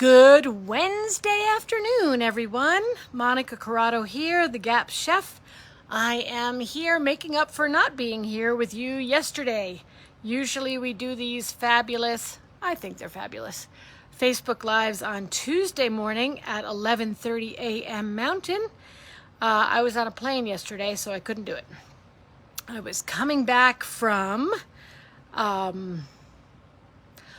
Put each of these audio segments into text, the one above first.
Good Wednesday afternoon, everyone. Monica Corrado here, the Gap Chef. I am here making up for not being here with you yesterday. Usually we do these fabulous, I think they're fabulous, Facebook Lives on Tuesday morning at 11:30 a.m. Mountain. I was on a plane yesterday, so I couldn't do it. I was coming back from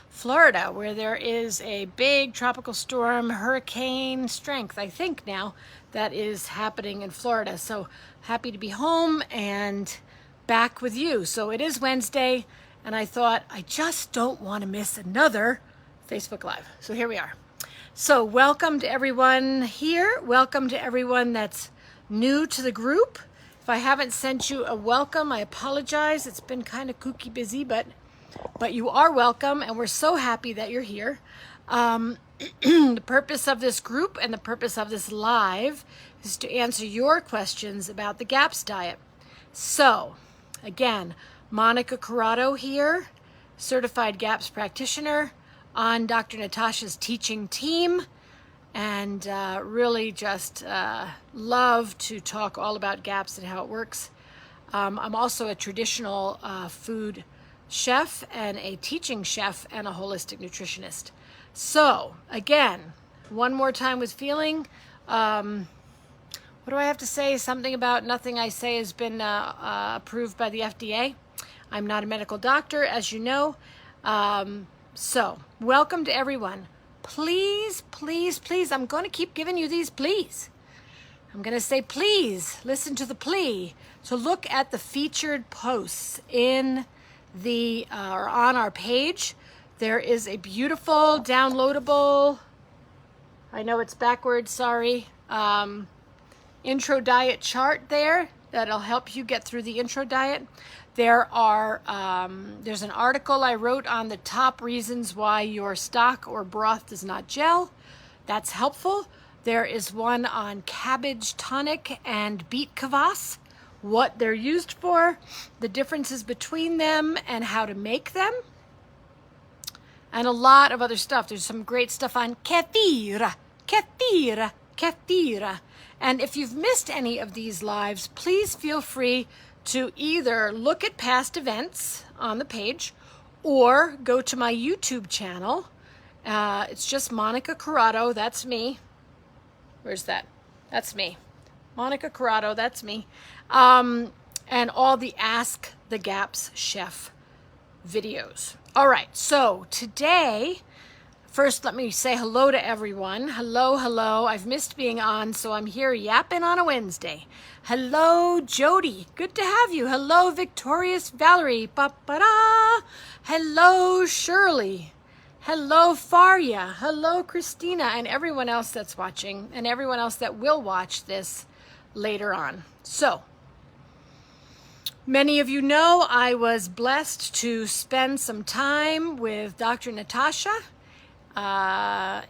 Florida, where there is a big tropical storm, hurricane strength, I think now, that is happening in Florida. So happy to be home and back with you. So it is Wednesday, and I thought I just don't want to miss another Facebook Live. So here we are. So welcome to everyone here. Welcome to everyone that's new to the group. If I haven't sent you a welcome, I apologize. It's been kind of kooky busy, but you are welcome, and we're so happy that you're here. The purpose of this group and the purpose of this live is to answer your questions about the GAPS diet. So, again, Monica Corrado here, certified GAPS practitioner on Dr. Natasha's teaching team, and really just love to talk all about GAPS and how it works. I'm also a traditional food chef and a teaching chef and a holistic nutritionist. So again, one more time with feeling. What do I have to say? Something about nothing I say has been approved by the FDA. I'm not a medical doctor, as you know. So welcome to everyone. Please, please, please, I'm going to keep giving you these please. I'm going to say please, listen to the plea. So look at the featured posts in the or on our page. There is a beautiful downloadable, I know it's backwards, sorry, intro diet chart there that'll help you get through the intro diet. There's an article I wrote on the top reasons why your stock or broth does not gel. That's helpful. There is one on cabbage tonic and beet kvass, what they're used for, the differences between them, and how to make them, and a lot of other stuff. There's some great stuff on kefir. And if you've missed any of these lives, please feel free to either look at past events on the page or go to my YouTube channel. It's just Monica Corrado, that's me. Where's that? That's me. Monica Corrado, that's me. And all the Ask the GAPS Chef videos. All right, so today, first let me say hello to everyone. Hello, hello. I've missed being on, so I'm here yapping on a Wednesday. Hello, Jody. Good to have you. Hello, Victorious Valerie. Ba-ba-da. Hello, Shirley. Hello, Faria. Hello, Christina, and everyone else that's watching, and everyone else that will watch this later on. So, many of you know I was blessed to spend some time with Dr. Natasha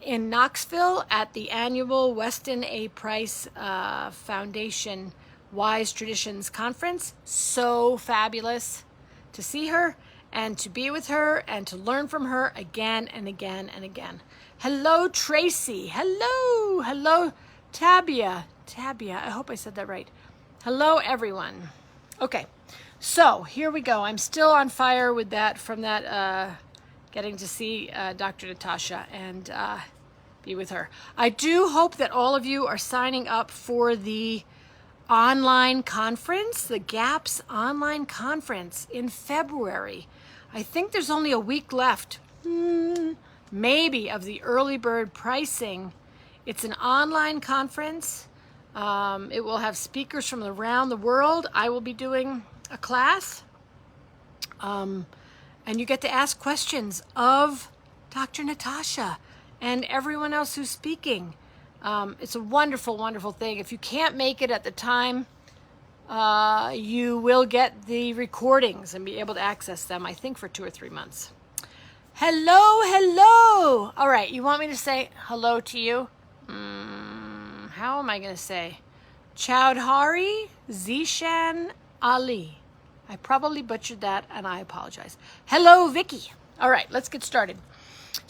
in Knoxville at the annual Weston A. Price Foundation Wise Traditions Conference. So fabulous to see her and to be with her and to learn from her again and again and again. Hello, Tracy. Hello. Hello, Tabia. I hope I said that right. Hello, everyone. Okay, so here we go. I'm still on fire with that from that getting to see Dr. Natasha and be with her. I do hope that all of you are signing up for the online conference, the GAPS online conference in February. I think there's only a week left, maybe, of the early bird pricing. It's an online conference. It will have speakers from around the world. I will be doing a class. And you get to ask questions of Dr. Natasha and everyone else who's speaking. It's a wonderful, wonderful thing. If you can't make it at the time, you will get the recordings and be able to access them, I think, for 2 or 3 months. Hello, hello. All right, you want me to say hello to you? How am I going to say? Chowdhury Zishan Ali. I probably butchered that, and I apologize. Hello, Vicky. All right, let's get started.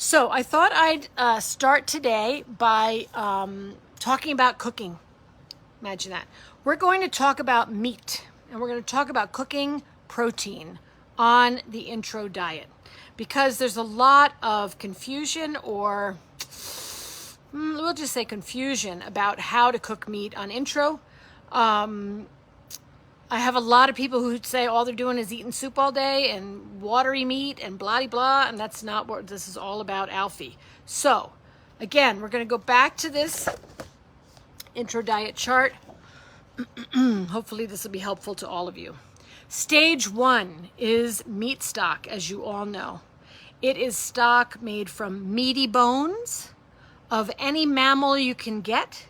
So I thought I'd start today by talking about cooking. Imagine that. We're going to talk about meat, and we're going to talk about cooking protein on the intro diet, because there's a lot of confusion, or we'll just say confusion, about how to cook meat on intro. I have a lot of people who say all they're doing is eating soup all day and watery meat and blah, blah, and that's not what this is all about, Alfie. So, again, we're going to go back to this intro diet chart. Hopefully this will be helpful to all of you. Stage 1 is meat stock, as you all know. It is stock made from meaty bones of any mammal you can get,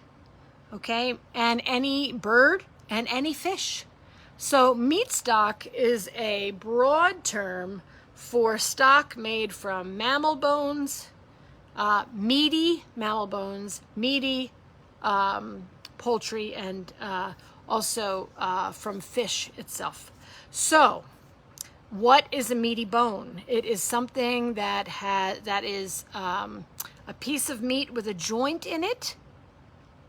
okay, and any bird and any fish. So meat stock is a broad term for stock made from mammal bones, meaty mammal bones, meaty poultry, and also from fish itself. So what is a meaty bone? It is something that is a piece of meat with a joint in it,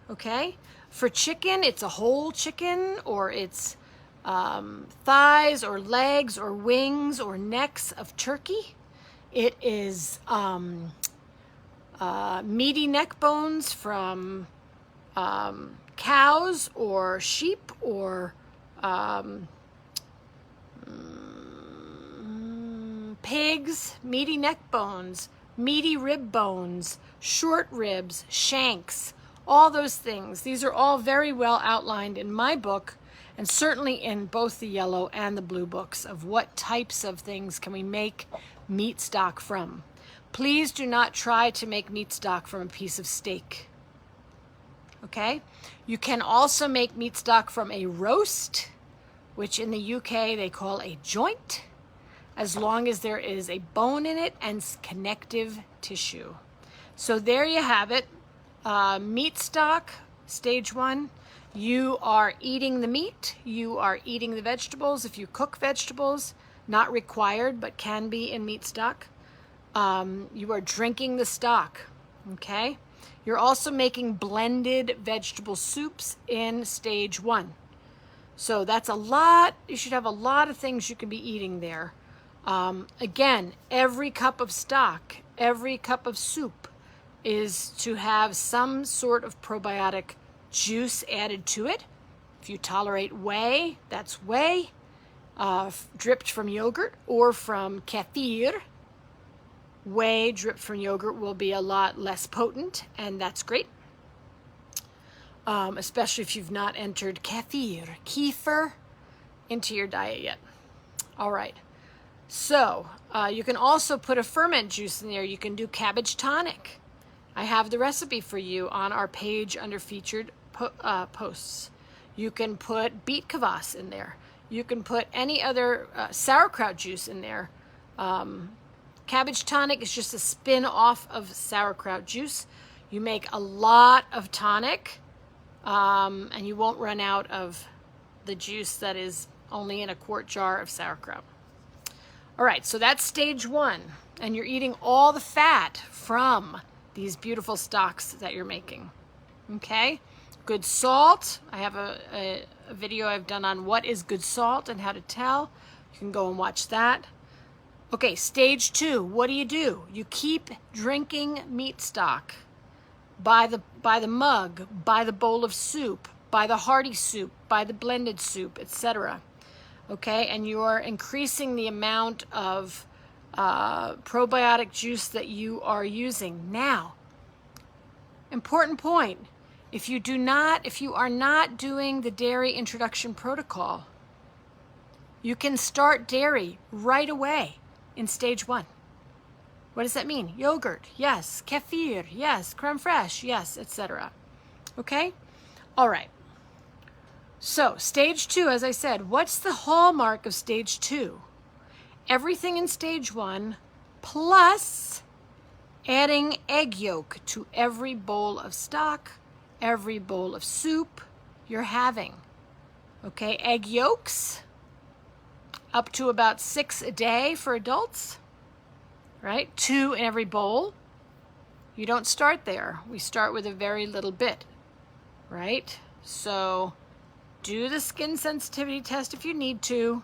okay? For chicken, it's a whole chicken, or it's thighs or legs or wings or necks of turkey. It is meaty neck bones from cows or sheep, or pigs, meaty neck bones, meaty rib bones, short ribs, shanks, all those things. These are all very well outlined in my book, and certainly in both the yellow and the blue books, of what types of things can we make meat stock from. Please do not try to make meat stock from a piece of steak. Okay? You can also make meat stock from a roast, which in the UK they call a joint, as long as there is a bone in it and connective tissue. So there you have it. Meat stock, stage 1. You are eating the meat, you are eating the vegetables. If you cook vegetables, not required, but can be in meat stock. You are drinking the stock, okay? You're also making blended vegetable soups in stage 1. So that's a lot. You should have a lot of things you can be eating there. Again, every cup of stock, every cup of soup is to have some sort of probiotic juice added to it. If you tolerate whey, that's whey, dripped from yogurt or from kefir. Whey dripped from yogurt will be a lot less potent, and that's great, especially if you've not entered kefir into your diet yet. All right, so you can also put a ferment juice in there. You can do cabbage tonic. I have the recipe for you on our page under featured posts. You can put beet kvass in there. You can put any other sauerkraut juice in there. Cabbage tonic is just a spin off of sauerkraut juice. You make a lot of tonic, and you won't run out of the juice that is only in a quart jar of sauerkraut. All right, so that's stage 1, and you're eating all the fat from these beautiful stocks that you're making. Okay? Good salt. I have a video I've done on what is good salt and how to tell. You can go and watch that. Okay, stage 2. What do? You keep drinking meat stock by the mug, by the bowl of soup, by the hearty soup, by the blended soup, etc. Okay, and you're increasing the amount of probiotic juice that you are using. Now, important point. If you are not doing the dairy introduction protocol, you can start dairy right away in stage 1. What does that mean? Yogurt, yes. Kefir, yes. Creme fraiche, yes, etc. Okay? All right. So, stage 2, as I said, what's the hallmark of stage 2? Everything in stage 1 plus adding egg yolk to every bowl of stock, every bowl of soup you're having. Okay, egg yolks, up to about 6 a day for adults. right? 2 in every bowl. You don't start there. We start with a very little bit, right? So do the skin sensitivity test if you need to.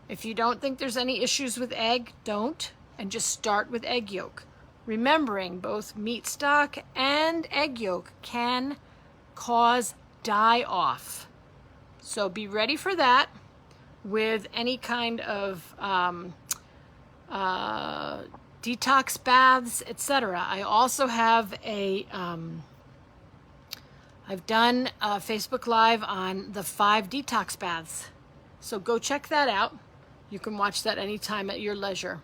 If you don't think there's any issues with egg, don't, and just start with egg yolk. Remembering both meat stock and egg yolk can cause die-off. So be ready for that with any kind of detox baths, etc. I also have I've done a Facebook Live on the 5 detox baths. So go check that out. You can watch that anytime at your leisure.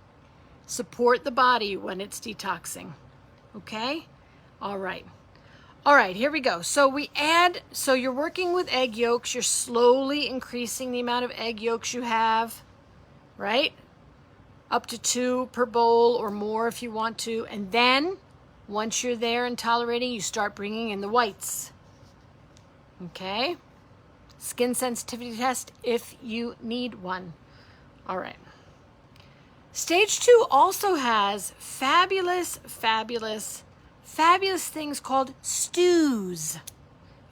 Support the body when it's detoxing. Okay? All right. All right, here we go. So you're working with egg yolks. You're slowly increasing the amount of egg yolks you have, right? Up to 2 per bowl or more if you want to. And then, once you're there and tolerating, you start bringing in the whites. Okay? Skin sensitivity test if you need one. All right. Stage 2 also has fabulous things called stews.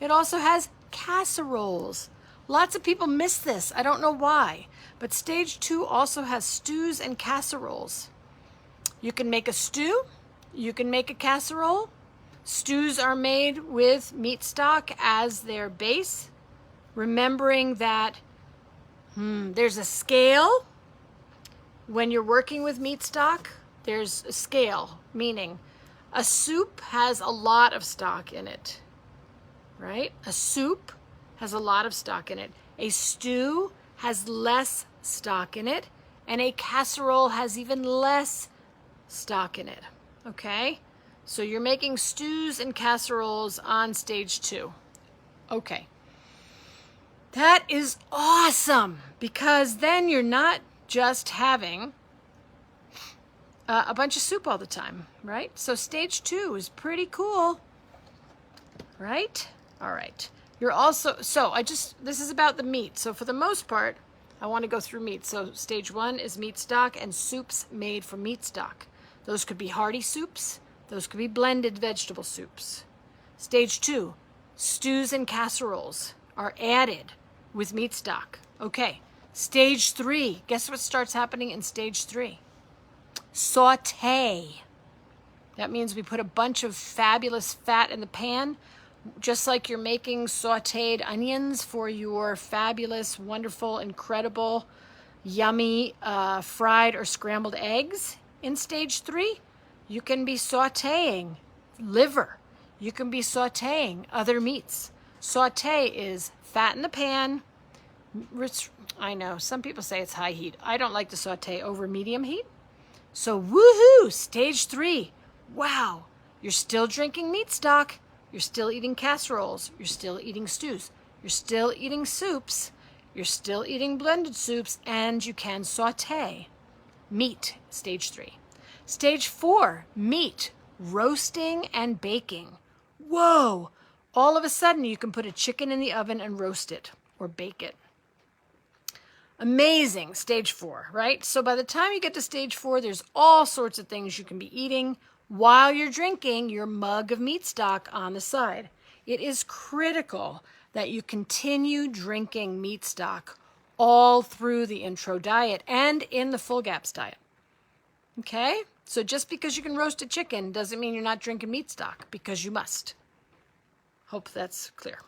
It also has casseroles. Lots of people miss this. I don't know why. But stage 2 also has stews and casseroles. You can make a stew. You can make a casserole. Stews are made with meat stock as their base. Remembering that there's a scale. When you're working with meat stock, there's a scale, meaning a soup has a lot of stock in it, right? A soup has a lot of stock in it. A stew has less stock in it, and a casserole has even less stock in it, okay? So you're making stews and casseroles on stage 2. Okay. That is awesome, because then you're not just having a bunch of soup all the time, right? So stage 2 is pretty cool, right? All right. You're also, this is about the meat. So for the most part, I want to go through meat. So stage 1 is meat stock and soups made from meat stock. Those could be hearty soups. Those could be blended vegetable soups. Stage 2, stews and casseroles are added with meat stock. Okay. Stage 3, guess what starts happening in stage 3? Saute. That means we put a bunch of fabulous fat in the pan, just like you're making sauteed onions for your fabulous, wonderful, incredible, yummy fried or scrambled eggs. In stage 3, you can be sauteing liver. You can be sauteing other meats. Saute is fat in the pan. I know, some people say it's high heat. I don't like to saute over medium heat. So woohoo, stage 3. Wow, you're still drinking meat stock. You're still eating casseroles. You're still eating stews. You're still eating soups. You're still eating blended soups, and you can saute meat, stage 3. Stage 4, meat, roasting and baking. Whoa, all of a sudden you can put a chicken in the oven and roast it or bake it. Amazing, stage 4, right? So by the time you get to stage 4, there's all sorts of things you can be eating while you're drinking your mug of meat stock on the side. It is critical that you continue drinking meat stock all through the intro diet and in the full GAPS diet. Okay? So just because you can roast a chicken doesn't mean you're not drinking meat stock, because you must. Hope that's clear.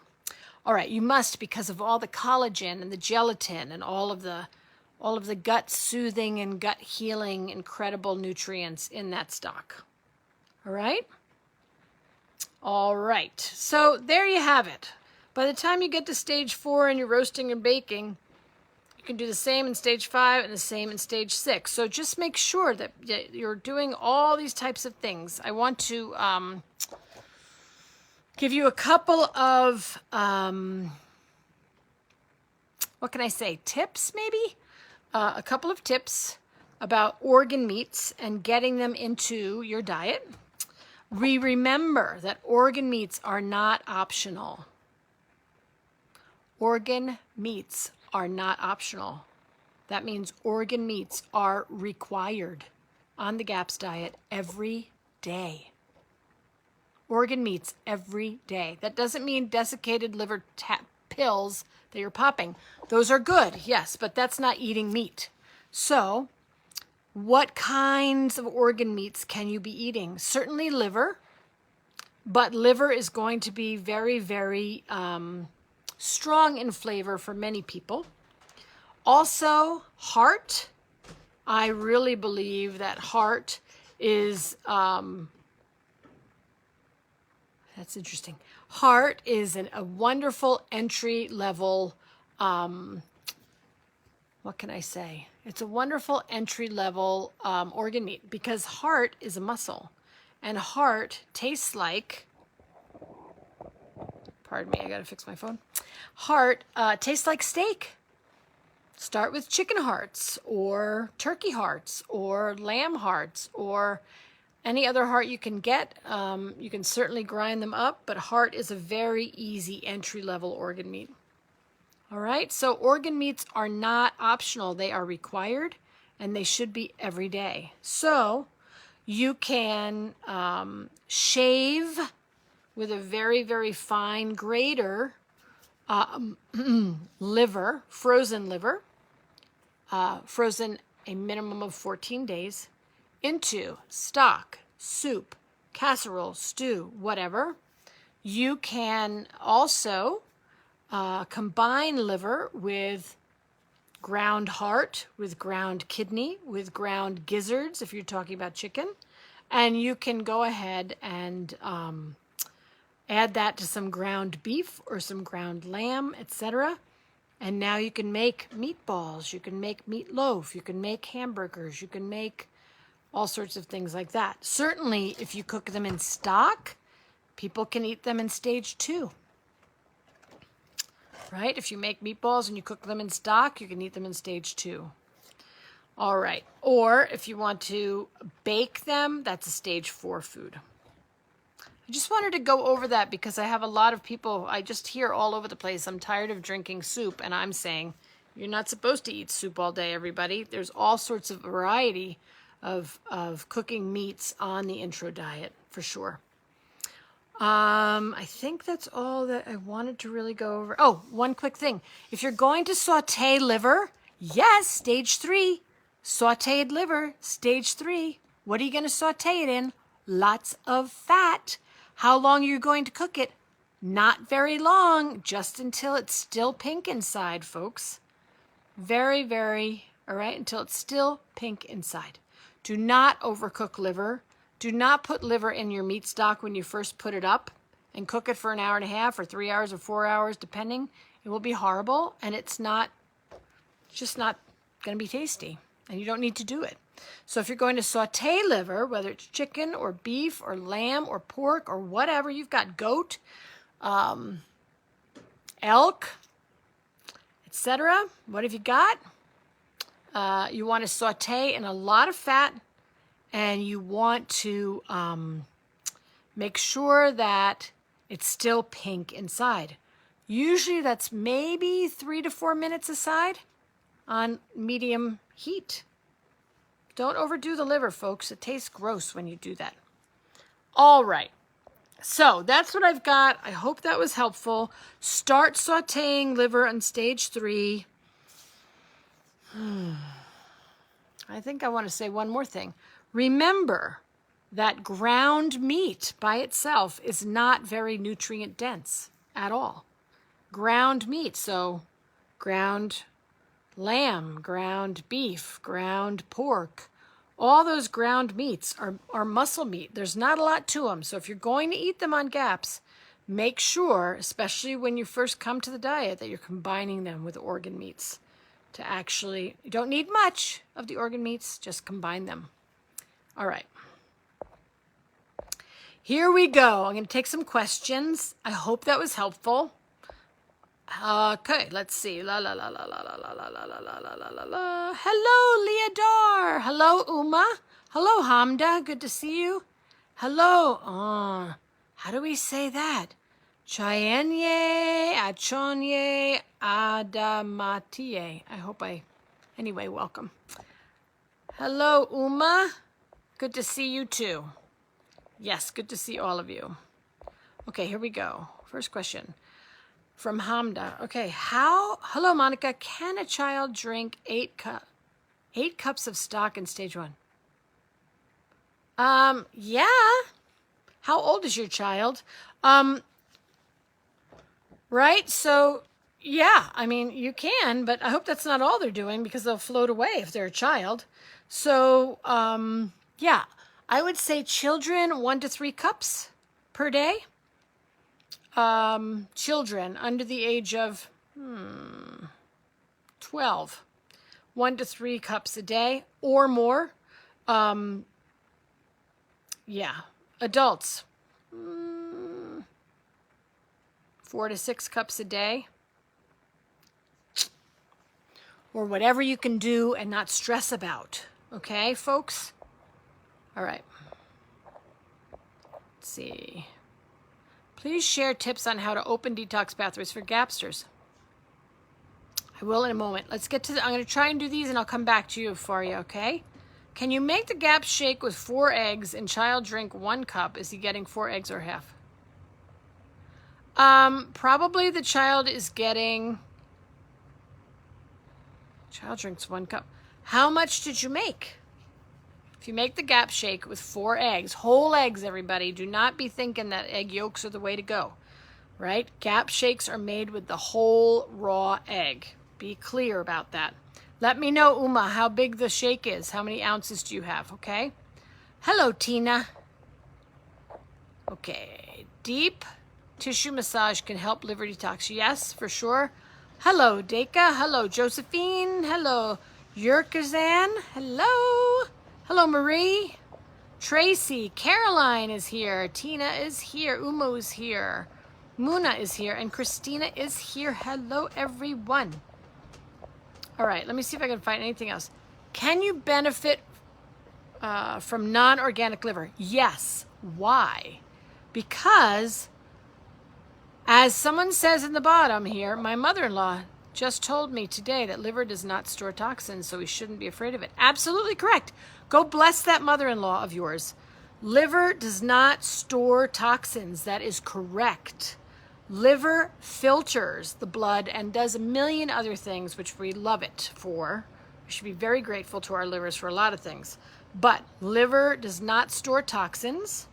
All right, you must, because of all the collagen and the gelatin and all of the gut soothing and gut healing incredible nutrients in that stock. All right? All right. So there you have it. By the time you get to stage 4 and you're roasting and baking, you can do the same in stage 5 and the same in stage 6. So just make sure that you're doing all these types of things. I want to give you a couple of, what can I say, tips maybe? A couple of tips about organ meats and getting them into your diet. Remember that organ meats are not optional. Organ meats are not optional. That means organ meats are required. on the GAPS diet every day. Organ meats every day. That doesn't mean desiccated liver pills that you're popping. Those are good, yes, but that's not eating meat. So what kinds of organ meats can you be eating? Certainly liver, but liver is going to be very, very strong in flavor for many people. Also, heart. I really believe that heart is, that's interesting. Heart is a wonderful entry level, what can I say? It's a wonderful entry level organ meat because heart is a muscle and heart tastes like, pardon me, I gotta fix my phone. Heart tastes like steak. Start with chicken hearts or turkey hearts or lamb hearts or any other heart you can get. You can certainly grind them up, but heart is a very easy entry-level organ meat. All right, so organ meats are not optional. They are required, and they should be every day. So you can shave with a very, very fine grater liver, frozen a minimum of 14 days, into stock, soup, casserole, stew, whatever. You can also combine liver with ground heart, with ground kidney, with ground gizzards, if you're talking about chicken. And you can go ahead and add that to some ground beef or some ground lamb, etc. And now you can make meatballs, you can make meatloaf, you can make hamburgers, you can make all sorts of things like that. Certainly, if you cook them in stock, people can eat them in stage 2. Right? If you make meatballs and you cook them in stock, you can eat them in stage 2. All right. Or if you want to bake them, that's a stage 4 food. I just wanted to go over that because I have a lot of people, I just hear all over the place, I'm tired of drinking soup, and I'm saying, you're not supposed to eat soup all day, everybody. There's all sorts of variety of cooking meats on the intro diet, for sure. I think that's all that I wanted to really go over. Oh, one quick thing. If you're going to saute liver, yes, stage 3. Sauteed liver, stage 3. What are you going to saute it in? Lots of fat. How long are you going to cook it? Not very long, just until it's still pink inside, folks. Very, very, all right, until it's still pink inside. Do not overcook liver. Do not put liver in your meat stock when you first put it up and cook it for an hour and a half or 3 hours or 4 hours, depending. It will be horrible, and it's just not going to be tasty, and you don't need to do it. So if you're going to saute liver, whether it's chicken or beef or lamb or pork or whatever, you've got goat, elk, etc. What have you got? You want to saute in a lot of fat, and you want to make sure that it's still pink inside. Usually that's maybe 3 to 4 minutes aside on medium heat. Don't overdo the liver, folks. It tastes gross when you do that. All right. So that's what I've got. I hope that was helpful. Start sauteing liver on stage 3. I think I want to say one more thing. Remember that ground meat by itself is not very nutrient dense at all. Ground meat, so ground lamb, ground beef, ground pork, all those ground meats are muscle meat. There's not a lot to them. So if you're going to eat them on GAPS, make sure, especially when you first come to the diet, that you're combining them with organ meats to actually, you don't need much of the organ meats, just combine them. All right. Here we go. I'm going to take some questions. I hope that was helpful. Okay, let's see. La la la la la la la la la la la la la la. Hello, Leodar. Hello, Uma. Hello, Hamda. Good to see you. Hello. How do we say that? Chayenye, Achonye, Adamatie. Anyway, welcome. Hello, Uma. Good to see you too. Yes, good to see all of you. Okay, here we go. First question from Hamda. Okay, hello Monica, can a child drink 8 cups of stock in stage 1? Yeah. How old is your child? Right? So, yeah, I mean, you can, but I hope that's not all they're doing because they'll float away if they're a child. So, yeah, I would say children 1 to 3 cups per day. Children under the age of 12, 1 to 3 cups a day or more. Yeah, adults, 4 to 6 cups a day, or whatever you can do and not stress about. Okay, folks? All right. Let's see. Please share tips on how to open detox pathways for gapsters. I will in a moment. Let's get to I'm going to try and do these and I'll come back to you for you, okay? Can you make the GAP shake with 4 eggs and child drink 1 cup? Is he getting 4 eggs or half? Probably the child is getting... Child drinks 1 cup. How much did you make? If you make the GAP shake with 4 eggs, whole eggs, everybody, do not be thinking that egg yolks are the way to go, right? GAP shakes are made with the whole raw egg. Be clear about that. Let me know, Uma, how big the shake is. How many ounces do you have, okay? Hello, Tina. Okay, deep tissue massage can help liver detox. Yes, for sure. Hello, Deka. Hello, Josephine. Hello, Yurkazan. Hello. Hello, Marie. Tracy. Caroline is here. Tina is here. Uma is here. Muna is here. And Christina is here. Hello, everyone. All right, let me see if I can find anything else. Can you benefit from non-organic liver? Yes. Why? Because, as someone says in the bottom here, my mother-in-law just told me today that liver does not store toxins, so we shouldn't be afraid of it. Absolutely correct. Go bless that mother-in-law of yours. Liver does not store toxins. That is correct. Liver filters the blood and does a million other things, which we love it for. We should be very grateful to our livers for a lot of things. But liver does not store toxins.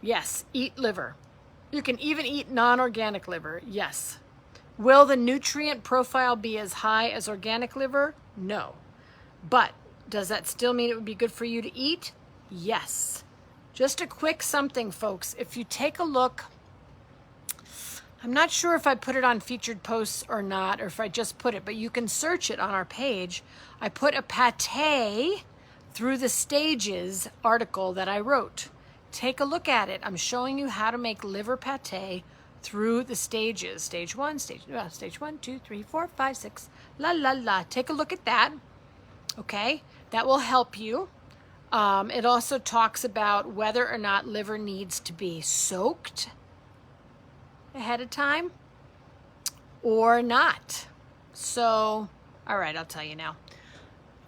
Yes, eat liver. You can even eat non-organic liver. Yes. Will the nutrient profile be as high as organic liver? No. But does that still mean it would be good for you to eat? Yes. Just a quick something, folks. If you take a look, I'm not sure if I put it on featured posts or not, or if I just put it, but you can search it on our page. I put a pate through the stages article that I wrote. Take a look at it. I'm showing you how to make liver pate through the stages. Stage 1, stage 1, 2, 3, 4, 5, 6. La la la. Take a look at that. Okay, that will help you. It also talks about whether or not liver needs to be soaked ahead of time or not. So, all right, I'll tell you now.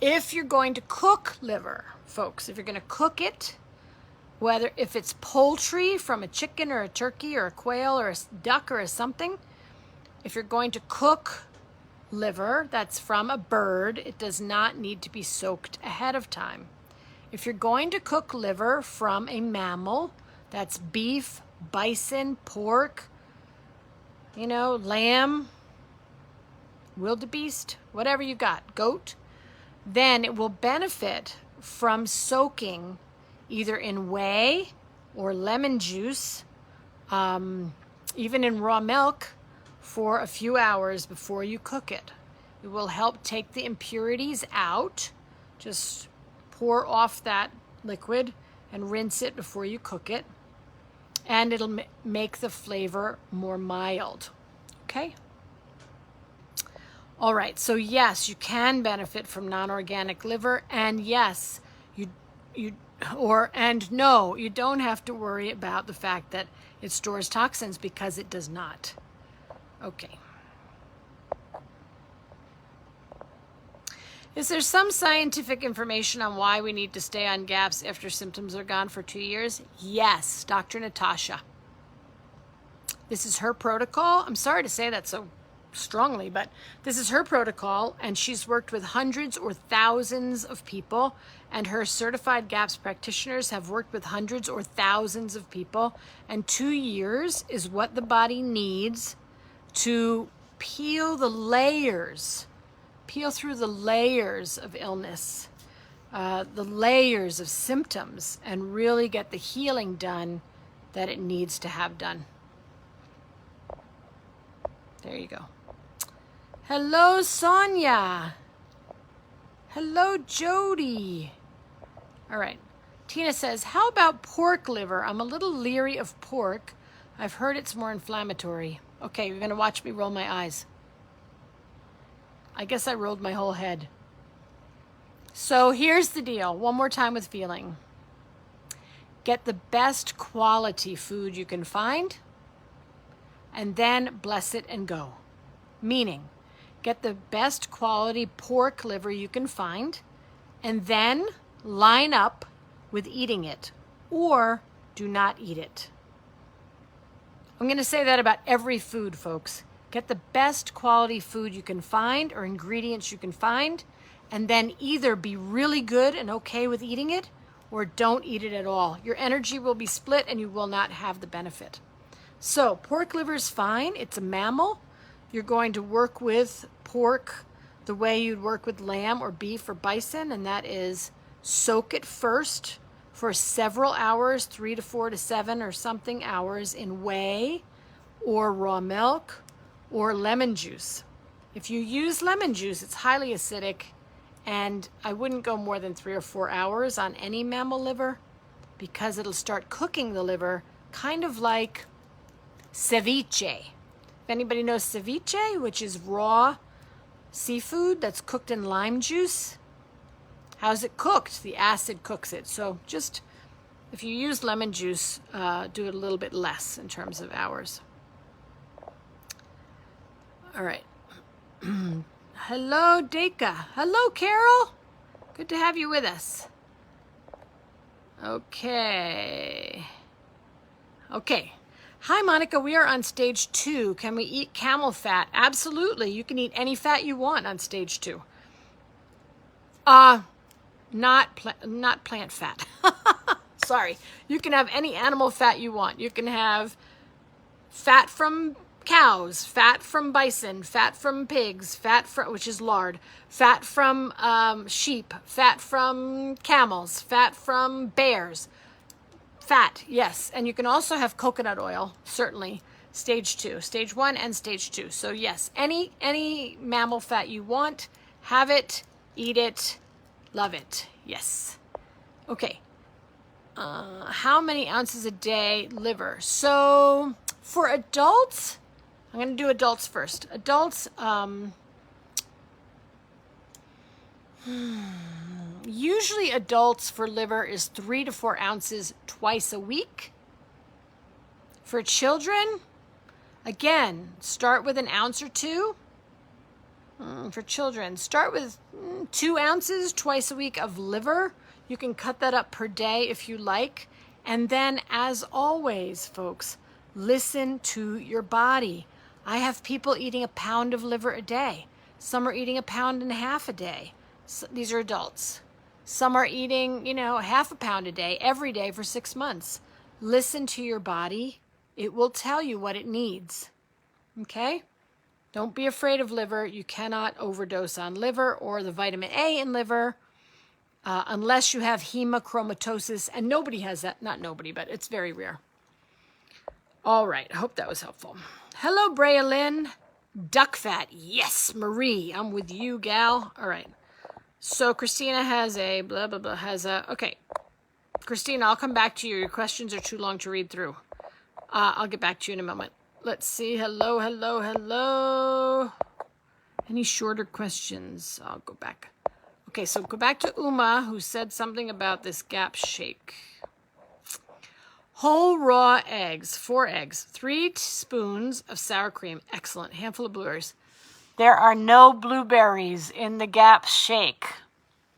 If you're going to cook liver, folks, if you're going to cook it, if it's poultry from a chicken or a turkey or a quail or a duck or a something, if you're going to cook liver that's from a bird, it does not need to be soaked ahead of time. If you're going to cook liver from a mammal, that's beef, bison, pork, lamb, wildebeest, whatever you got, goat, then it will benefit from soaking either in whey or lemon juice, even in raw milk, for a few hours before you cook it. It will help take the impurities out. Just pour off that liquid and rinse it before you cook it. And it'll make the flavor more mild. Okay? All right, so yes, you can benefit from non-organic liver, and yes, no, you don't have to worry about the fact that it stores toxins, because it does not. Okay. Is there some scientific information on why we need to stay on GAPS after symptoms are gone for 2 years? Yes, Dr. Natasha. This is her protocol. I'm sorry to say that so strongly, but this is her protocol, and she's worked with hundreds or thousands of people, and her certified GAPS practitioners have worked with hundreds or thousands of people, and 2 years is what the body needs to peel through the layers of illness, the layers of symptoms, and really get the healing done that it needs to have done. There you go. Hello, Sonia. Hello, Jody. All right. Tina says, how about pork liver? I'm a little leery of pork. I've heard it's more inflammatory. Okay, you're going to watch me roll my eyes. I guess I rolled my whole head. So here's the deal. One more time with feeling. Get the best quality food you can find, and then bless it and go. Meaning, get the best quality pork liver you can find, and then line up with eating it, or do not eat it. I'm going to say that about every food, folks. Get the best quality food you can find, or ingredients you can find, and then either be really good and okay with eating it, or don't eat it at all. Your energy will be split and you will not have the benefit. So pork liver is fine. It's a mammal. You're going to work with pork the way you'd work with lamb or beef or bison, and that is soak it first for several hours, 3 to 4 to 7 or something hours, in whey or raw milk or lemon juice. If you use lemon juice, it's highly acidic, and I wouldn't go more than 3 or 4 hours on any mammal liver, because it'll start cooking the liver, kind of like ceviche. If anybody knows ceviche, which is raw seafood that's cooked in lime juice, how's it cooked? The acid cooks it. So just, if you use lemon juice, do it a little bit less in terms of hours. All right. Hello, Deka. Hello, Carol. Good to have you with us. Okay. Hi, Monica. We are on stage 2. Can we eat camel fat? Absolutely. You can eat any fat you want on stage 2. Not plant fat. Sorry. You can have any animal fat you want. You can have fat from cows, fat from bison, fat from pigs, fat from, which is lard, fat from sheep, fat from camels, fat from bears. Fat, yes. And you can also have coconut oil, certainly. Stage 2, stage 1 and stage 2. So yes, any mammal fat you want, have it, eat it, love it. Yes. Okay. How many ounces a day liver? So for adults, I'm going to do adults first. Adults, usually adults for liver is 3 to 4 ounces twice a week. For children, again, start with an ounce or 2. For children, start with 2 ounces twice a week of liver. You can cut that up per day if you like. And then, as always, folks, listen to your body. I have people eating a pound of liver a day. Some are eating 1.5 pounds a day. So these are adults. Some are eating, 0.5 pound a day every day for 6 months. Listen to your body. It will tell you what it needs. Okay? Don't be afraid of liver. You cannot overdose on liver or the vitamin A in liver unless you have hemochromatosis. And nobody has that. Not nobody, but it's very rare. All right. I hope that was helpful. Hello, Brea Lynn. Duck fat. Yes, Marie. I'm with you, gal. All right. So Christina has a blah, blah, blah, okay. Christina, I'll come back to you. Your questions are too long to read through. I'll get back to you in a moment. Let's see. Hello. Any shorter questions? I'll go back. Okay, so go back to Uma, who said something about this GAPS shake. Whole raw eggs, 4 eggs, 3 teaspoons of sour cream. Excellent. Handful of blueberries. There are no blueberries in the Gap shake.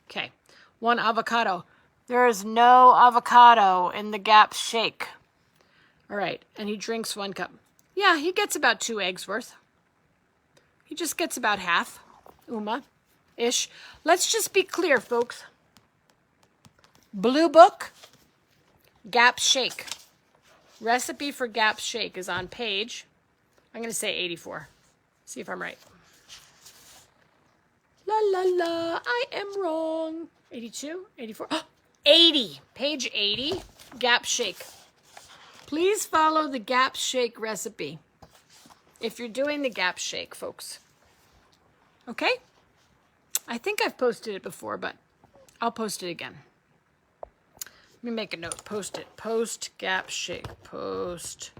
Okay. 1 avocado. There is no avocado in the Gap shake. All right. And he drinks 1 cup. Yeah, he gets about 2 eggs worth. He just gets about half. Ish. Let's just be clear, folks. Blue Book, Gap shake. Recipe for Gap shake is on page, I'm going to say 84. See if I'm right. La la la, I am wrong. 82, 84, 80. Page 80, Gap shake. Please follow the Gap shake recipe if you're doing the Gap shake, folks. Okay? I think I've posted it before, but I'll post it again. Let me make a note. Post it. Post Gap shake. Post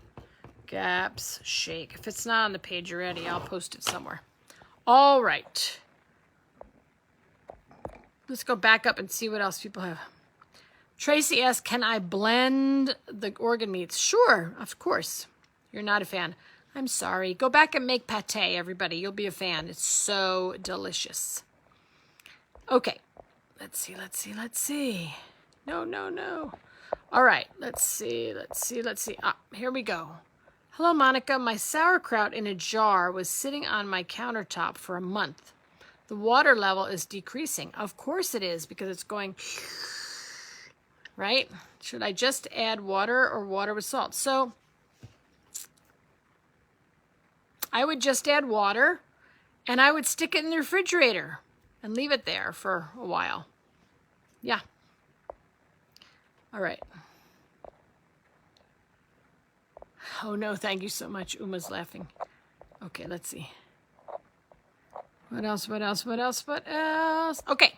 Gaps shake. If it's not on the page already, I'll post it somewhere. All right. Let's go back up and see what else people have. Tracy asks, can I blend the organ meats? Sure, of course. You're not a fan. I'm sorry. Go back and make pate, everybody. You'll be a fan. It's so delicious. Okay. Let's see. No. All right. Let's see. Here we go. Hello, Monica. My sauerkraut in a jar was sitting on my countertop for a month. The water level is decreasing. Of course it is, because it's going, right? Should I just add water or water with salt? So I would just add water, and I would stick it in the refrigerator and leave it there for a while. Yeah. All right. Oh, no, thank you so much. Uma's laughing. Okay, let's see. What else? Okay.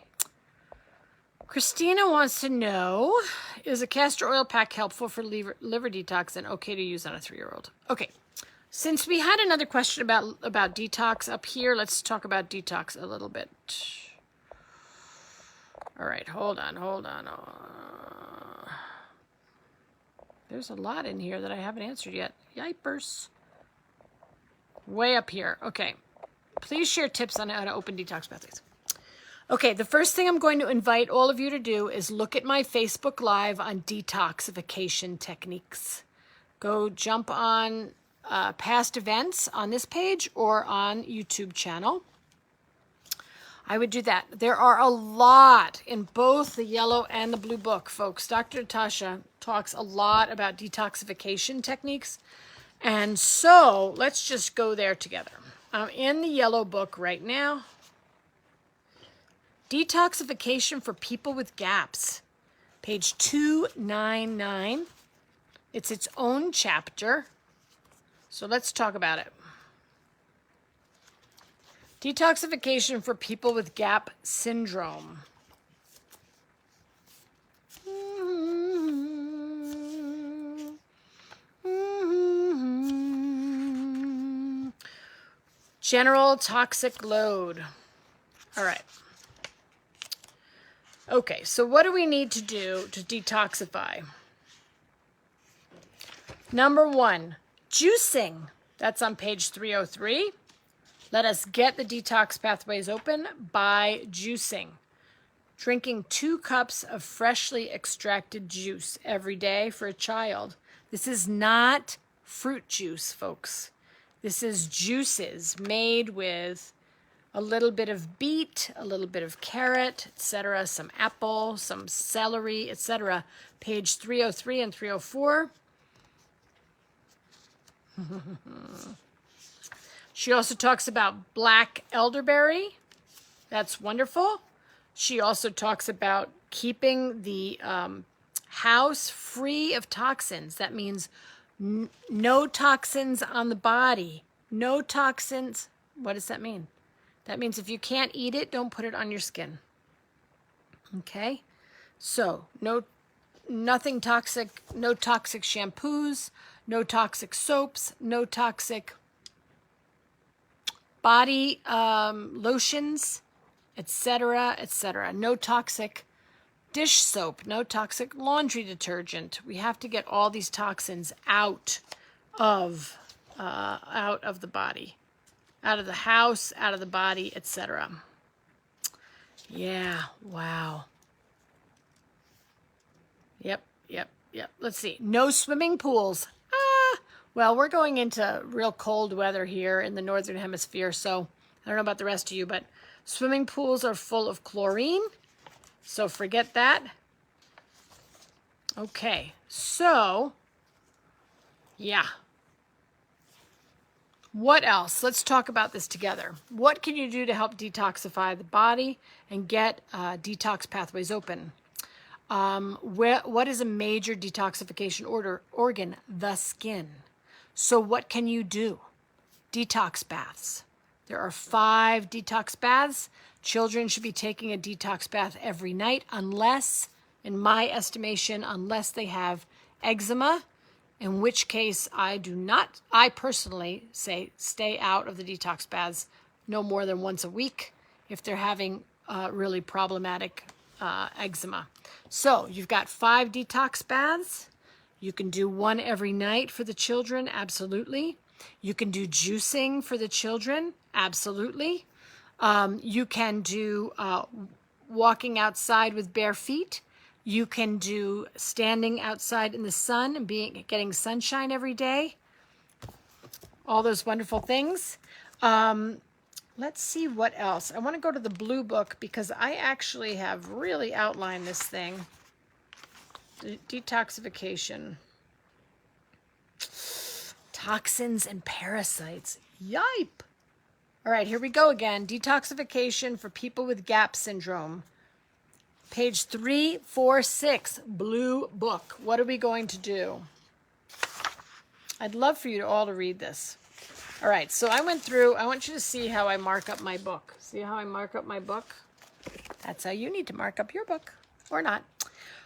Christina wants to know, is a castor oil pack helpful for liver detox and okay to use on a 3-year-old? Okay. Since we had another question about detox up here, let's talk about detox a little bit. All right, hold on. There's a lot in here that I haven't answered yet. Yipers. Way up here. Okay. Please share tips on how to open detox pathways. Okay, the first thing I'm going to invite all of you to do is look at my Facebook Live on detoxification techniques. Go jump on past events on this page or on YouTube channel. I would do that. There are a lot in both the yellow and the blue book, folks. Dr. Natasha talks a lot about detoxification techniques. And so let's just go there together. I'm in the yellow book right now. Detoxification for people with gaps. Page 299. It's its own chapter. So let's talk about it. Detoxification for people with gap syndrome. General toxic load. All right. Okay, so what do we need to do to detoxify? Number 1, juicing. That's on page 303. Let us get the detox pathways open by juicing. Drinking 2 cups of freshly extracted juice every day for a child. This is not fruit juice, folks. This is juices made with a little bit of beet, a little bit of carrot, etc., some apple, some celery, etc. Page 303 and 304. She also talks about black elderberry. That's wonderful. She also talks about keeping the house free of toxins. That means no toxins on the body. No toxins. What does that mean? That means if you can't eat it, don't put it on your skin. Okay? So, nothing toxic, no toxic shampoos, no toxic soaps, no toxic body lotions, etc., etc. No toxic dish soap, no toxic laundry detergent. We have to get all these toxins out of the body. out of the house, out of the body, etc. Yeah, wow. Yep. Let's see. No swimming pools. Well, we're going into real cold weather here in the Northern Hemisphere, so I don't know about the rest of you, but swimming pools are full of chlorine, so forget that. Okay, so, yeah. What else? Let's talk about this together. What can you do to help detoxify the body and get detox pathways open? What is a major detoxification organ? The skin. So what can you do? Detox baths. There are 5 detox baths. Children should be taking a detox bath every night unless, in my estimation, unless they have eczema, in which case I personally say stay out of the detox baths no more than once a week if they're having really problematic eczema. So you've got 5 detox baths. You can do 1 every night for the children, absolutely. You can do juicing for the children, absolutely. You can do walking outside with bare feet. You can do standing outside in the sun and getting sunshine every day. All those wonderful things. Let's see what else. I want to go to the blue book because I actually have really outlined this thing. Detoxification. Toxins and parasites. Yipe. All right, here we go again. Detoxification for people with GAP syndrome. Page 346, blue book. What are we going to do? I'd love for you all to read this. All right, so I went through. I want you to see how I mark up my book. See how I mark up my book? That's how you need to mark up your book, or not.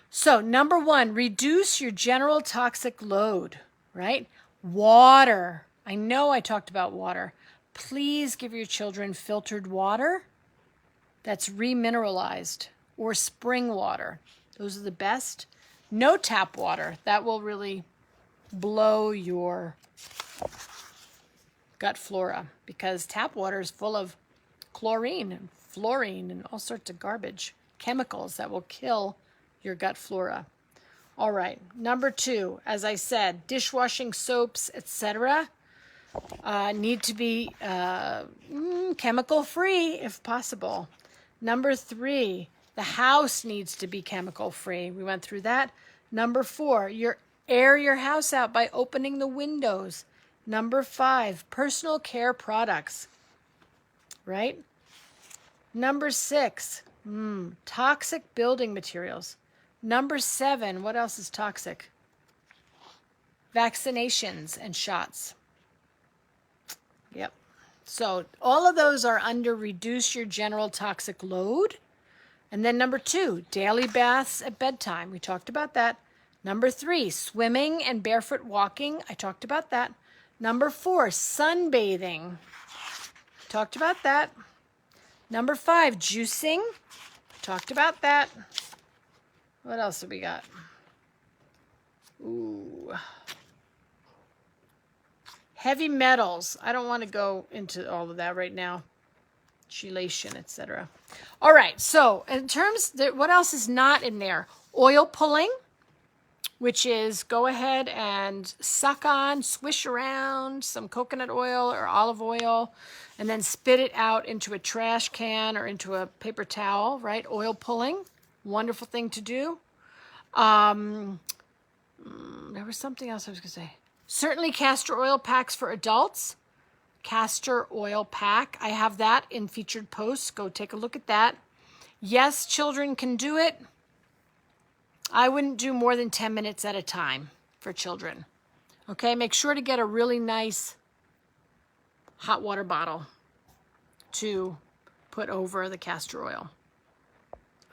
So number 1, reduce your general toxic load, right? Water. I know I talked about water. Please give your children filtered water that's remineralized or spring water. Those are the best. No tap water. That will really blow your gut flora because tap water is full of chlorine and fluorine and all sorts of garbage, chemicals that will kill your gut flora. All right, number 2, as I said, dishwashing soaps, etc. Need to be chemical free if possible. Number 3, the house needs to be chemical free. We went through that. Number 4, air your house out by opening the windows. Number 5, personal care products, right? Number 6, toxic building materials. Number 7, what else is toxic? Vaccinations and shots. Yep. So all of those are under reduce your general toxic load. And then number 2, daily baths at bedtime. We talked about that. Number 3, swimming and barefoot walking. I talked about that. Number 4, sunbathing. Talked about that. Number 5, juicing. Talked about that. What else have we got? Ooh. Heavy metals. I don't want to go into all of that right now. Chelation, etc. All right, so in terms, what else is not in there? Oil pulling, which is go ahead and suck on, swish around some coconut oil or olive oil, and then spit it out into a trash can or into a paper towel, right? Oil pulling, wonderful thing to do. There was something else I was going to say. Certainly castor oil packs for adults. Castor oil pack. I have that in featured posts. Go take a look at that. Yes, children can do it. I wouldn't do more than 10 minutes at a time for children. Okay, make sure to get a really nice hot water bottle to put over the castor oil.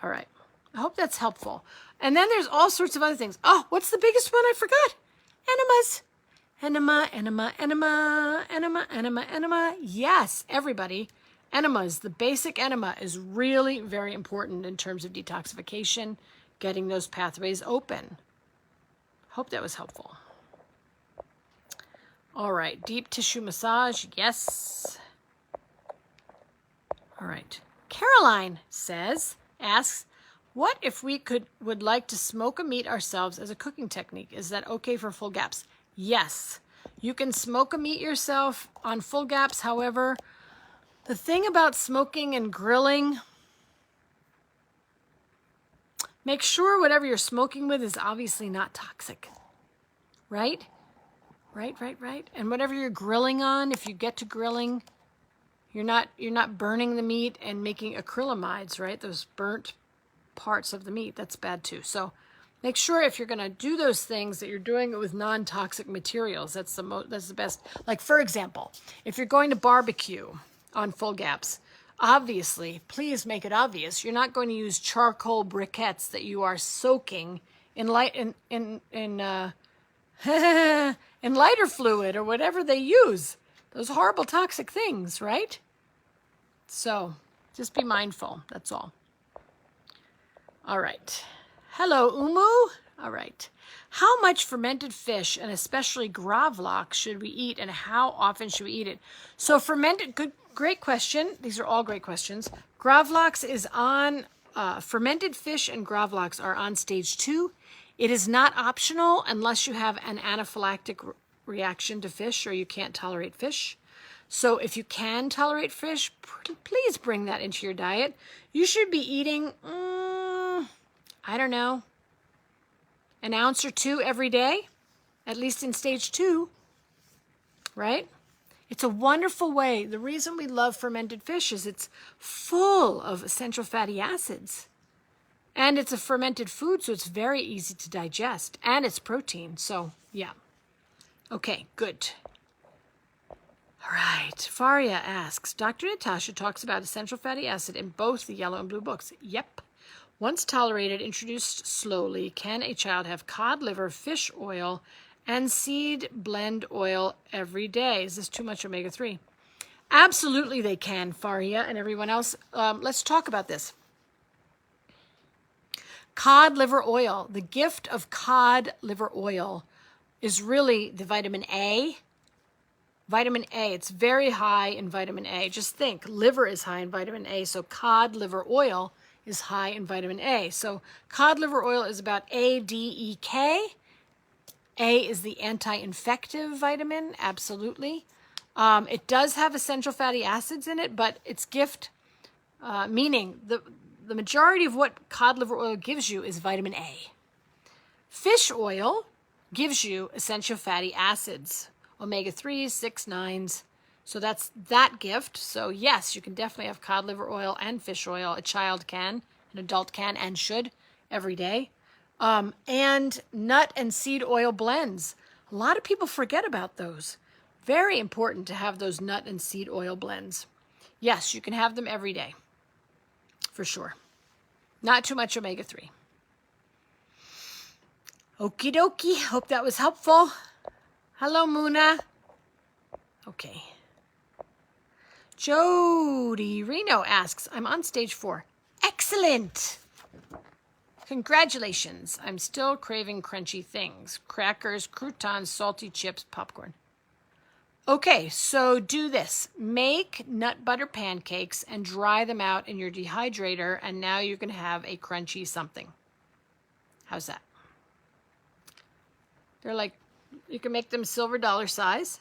All right, I hope that's helpful. And then there's all sorts of other things. Oh, what's the biggest one? I forgot. Enemas. Enema. Yes, everybody. Enemas, the basic enema is really very important in terms of detoxification, getting those pathways open. Hope that was helpful. All right, deep tissue massage, yes. All right. Caroline asks, what if we would like to smoke a meat ourselves as a cooking technique? Is that okay for full gaps? Yes. You can smoke a meat yourself on full gaps. However, the thing about smoking and grilling, make sure whatever you're smoking with is obviously not toxic, right? Right. And whatever you're grilling on, if you get to grilling, you're not burning the meat and making acrylamides, right? Those burnt parts of the meat, that's bad too. So make sure if you're going to do those things that you're doing it with non-toxic materials. That's the best. Like, for example, if you're going to barbecue on full gaps, obviously, please make it obvious, you're not going to use charcoal briquettes that you are soaking in in lighter fluid or whatever they use. Those horrible toxic things, right? So just be mindful. That's all. All right. Hello, Umu. All right. How much fermented fish, and especially gravlax, should we eat, and how often should we eat it? So great question. These are all great questions. Gravlax is on, fermented fish and gravlax are on stage 2. It is not optional unless you have an anaphylactic reaction to fish or you can't tolerate fish. So if you can tolerate fish, please bring that into your diet. You should be eating, I don't know, an ounce or 2 every day, at least in stage 2, right? It's a wonderful way. The reason we love fermented fish is it's full of essential fatty acids. And it's a fermented food, so it's very easy to digest. And it's protein, so yeah. Okay, good. All right, Faria asks, Dr. Natasha talks about essential fatty acid in both the yellow and blue books. Yep. Once tolerated, introduced slowly, can a child have cod liver, fish oil, and seed blend oil every day? Is this too much omega-3? Absolutely they can, Faria and everyone else. Let's talk about this. Cod liver oil. The gift of cod liver oil is really the vitamin A. Vitamin A, it's very high in vitamin A. Just think, liver is high in vitamin A, so cod liver oil is high in vitamin A. So cod liver oil is about A, D, E, K. A is the anti-infective vitamin, absolutely. It does have essential fatty acids in it, but its gift, meaning the majority of what cod liver oil gives you is vitamin A. Fish oil gives you essential fatty acids, omega-3s, 6, 9s. So that's that gift. So yes, you can definitely have cod liver oil and fish oil. A child can, an adult can and should every day. And nut and seed oil blends. A lot of people forget about those. Very important to have those nut and seed oil blends. Yes, you can have them every day. For sure. Not too much omega-3. Okie dokie. Hope that was helpful. Hello, Muna. Okay. Jody Reno asks, I'm on stage 4. Excellent. Congratulations. I'm still craving crunchy things. Crackers, croutons, salty chips, popcorn. Okay, so do this. Make nut butter pancakes and dry them out in your dehydrator, and now you can have a crunchy something. How's that? They're like, you can make them silver dollar size.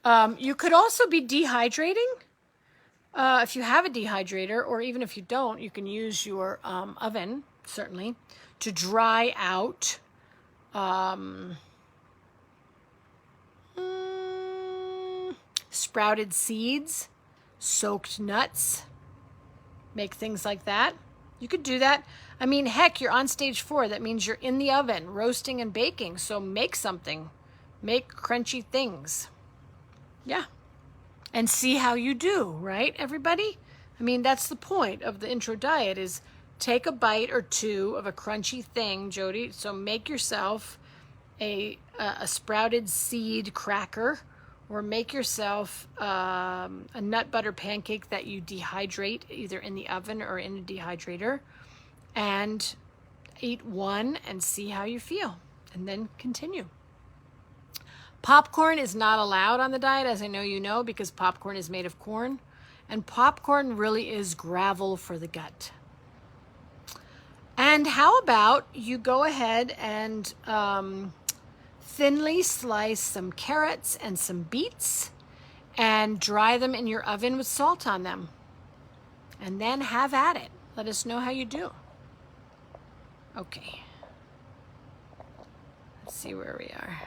You could also be dehydrating. If you have a dehydrator, or even if you don't, you can use your oven, certainly, to dry out sprouted seeds, soaked nuts, make things like that. You could do that. I mean, heck, you're on stage 4. That means you're in the oven, roasting and baking. So make something. Make crunchy things. Yeah. And see how you do, right, everybody? I mean, that's the point of the intro diet is take a bite or 2 of a crunchy thing, Jody. So make yourself a sprouted seed cracker, or make yourself a nut butter pancake that you dehydrate either in the oven or in a dehydrator, and eat one and see how you feel, and then continue. Popcorn is not allowed on the diet, as I know you know, because popcorn is made of corn, And popcorn really is gravel for the gut. And how about you go ahead and thinly slice some carrots and some beets and dry them in your oven with salt on them. And then have at it. Let us know how you do. Okay. Let's see where we are.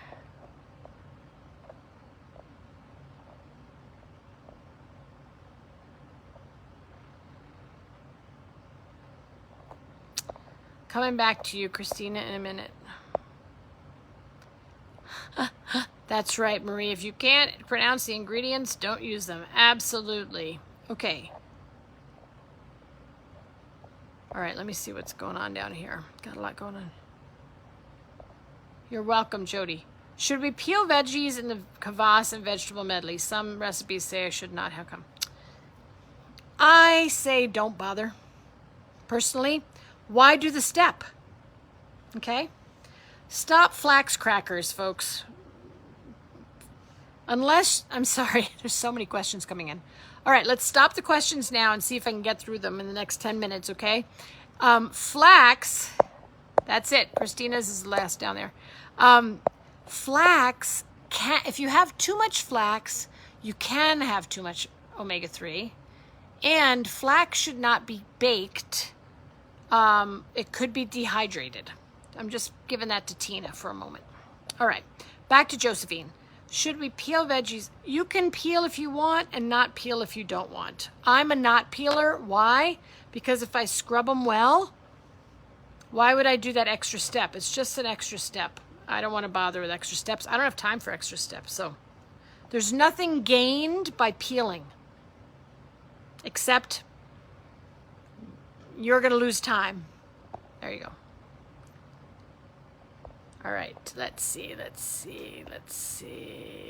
Coming back to you, Christina, in a minute. That's right, Marie. If you can't pronounce the ingredients, don't use them. Absolutely. Okay. All right, let me see what's going on down here. Got a lot going on. You're welcome, Jody. Should we peel veggies in the kvass and vegetable medley? Some recipes say I should not. How come? I say don't bother. Personally, why do the step? Okay? Stop flax crackers, folks. Unless, I'm sorry, there's so many questions coming in. All right, let's stop the questions now and see if I can get through them in the next 10 minutes, okay? Flax, that's it. Christina's is the last down there. Flax, if you have too much flax, you can have too much omega-3. And flax should not be baked. It could be dehydrated. I'm just giving that to Tina for a moment. All right, back to Josephine. Should we peel veggies? You can peel if you want and not peel if you don't want. I'm a not peeler. Why? Because if I scrub them well, why would I do that extra step? It's just an extra step. I don't want to bother with extra steps. I don't have time for extra steps. So there's nothing gained by peeling, except you're going to lose time. There you go. All right, let's see.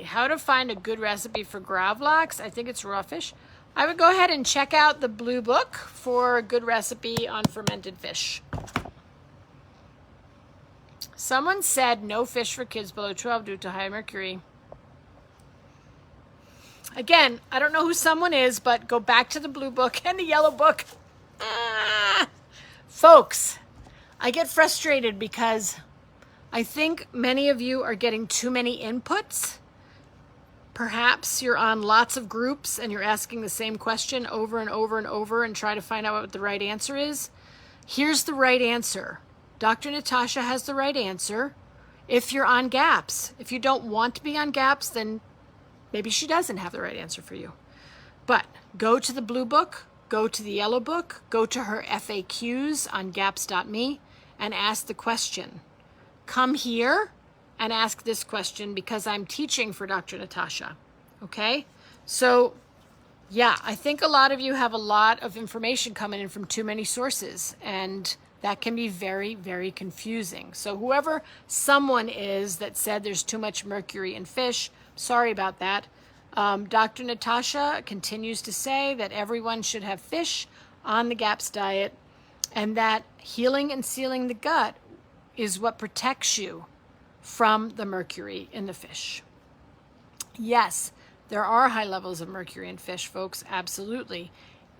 How to find a good recipe for gravlax? I think it's raw fish. I would go ahead and check out the blue book for a good recipe on fermented fish. Someone said no fish for kids below 12 due to high mercury. Again, I don't know who someone is, but go back to the blue book and the yellow book. Folks, I get frustrated because I think many of you are getting too many inputs. Perhaps you're on lots of groups and you're asking the same question over and over and over and try to find out what the right answer is. Here's the right answer. Dr. Natasha has the right answer if you're on GAPS. If you don't want to be on GAPS, then maybe she doesn't have the right answer for you. But go to the blue book, go to the yellow book, go to her FAQs on gaps.me and ask the question. Come here and ask this question because I'm teaching for Dr. Natasha, okay? So, yeah, I think a lot of you have a lot of information coming in from too many sources, and that can be very, very confusing. So whoever someone is that said there's too much mercury in fish, sorry about that. Dr. Natasha continues to say that everyone should have fish on the GAPS diet and that healing and sealing the gut is what protects you from the mercury in the fish. Yes, there are high levels of mercury in fish, folks, absolutely.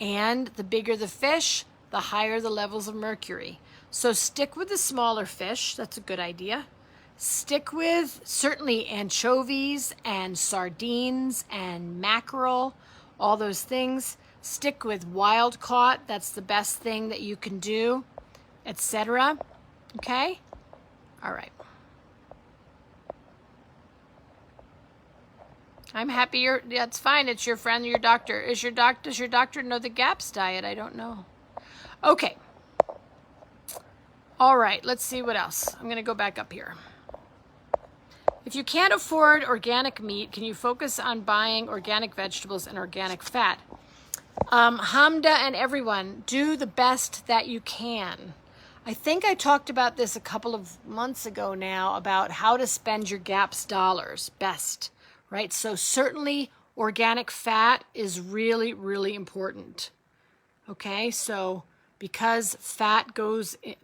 And the bigger the fish, the higher the levels of mercury. So stick with the smaller fish. That's a good idea. Stick with certainly anchovies and sardines and mackerel, all those things. Stick with wild caught. That's the best thing that you can do, etc. Okay? All right. I'm happy that's fine. It's your friend, your doctor. Does your doctor know the GAPS diet? I don't know. Okay. All right, let's see what else. I'm going to go back up here. If you can't afford organic meat, can you focus on buying organic vegetables and organic fat? Hamda and everyone, do the best that you can. I think I talked about this a couple of months ago now about how to spend your GAPS dollars best, right? So certainly organic fat is really, really important. Okay, so because fat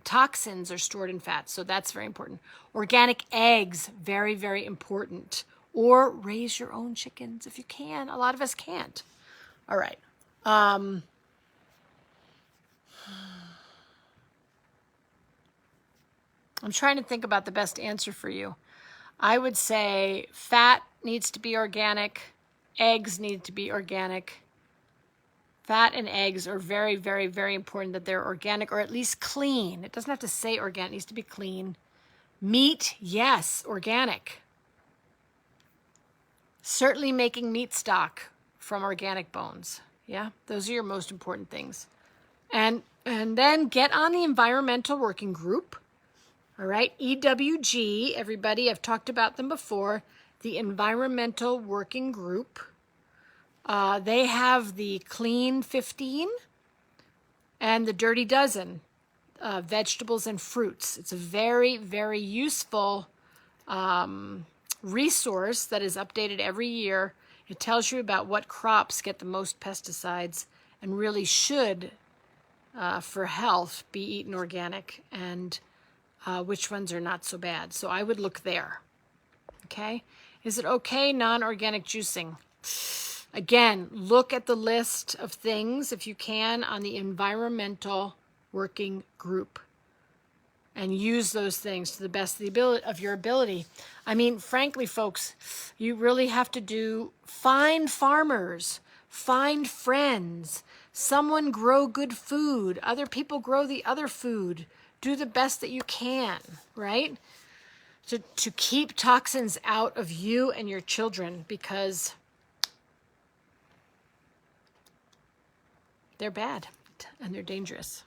toxins are stored in fat, so that's very important. Organic eggs, very, very important. Or raise your own chickens if you can. A lot of us can't. All right, Um, I'm trying to think about the best answer for you. I would say fat needs to be organic. Eggs need to be organic. Fat and eggs are very, very, very important that they're organic or at least clean. It doesn't have to say organic. It needs to be clean. Meat, yes, organic. Certainly making meat stock from organic bones. Yeah, those are your most important things. And then get on the environmental working group. All right, EWG, everybody, I've talked about them before. The Environmental Working Group. They have the Clean 15 and the Dirty Dozen, vegetables and fruits. It's a very, very useful resource that is updated every year. It tells you about what crops get the most pesticides and really should, for health, be eaten organic, and which ones are not so bad. So I would look there. Okay? Is it okay non-organic juicing? Again, look at the list of things, if you can, on the Environmental Working Group and use those things to the best of your ability. I mean, frankly, folks, you really have to find farmers, find friends, someone grow good food, other people grow the other food. Do the best that you can, right? To keep toxins out of you and your children, because they're bad and they're dangerous.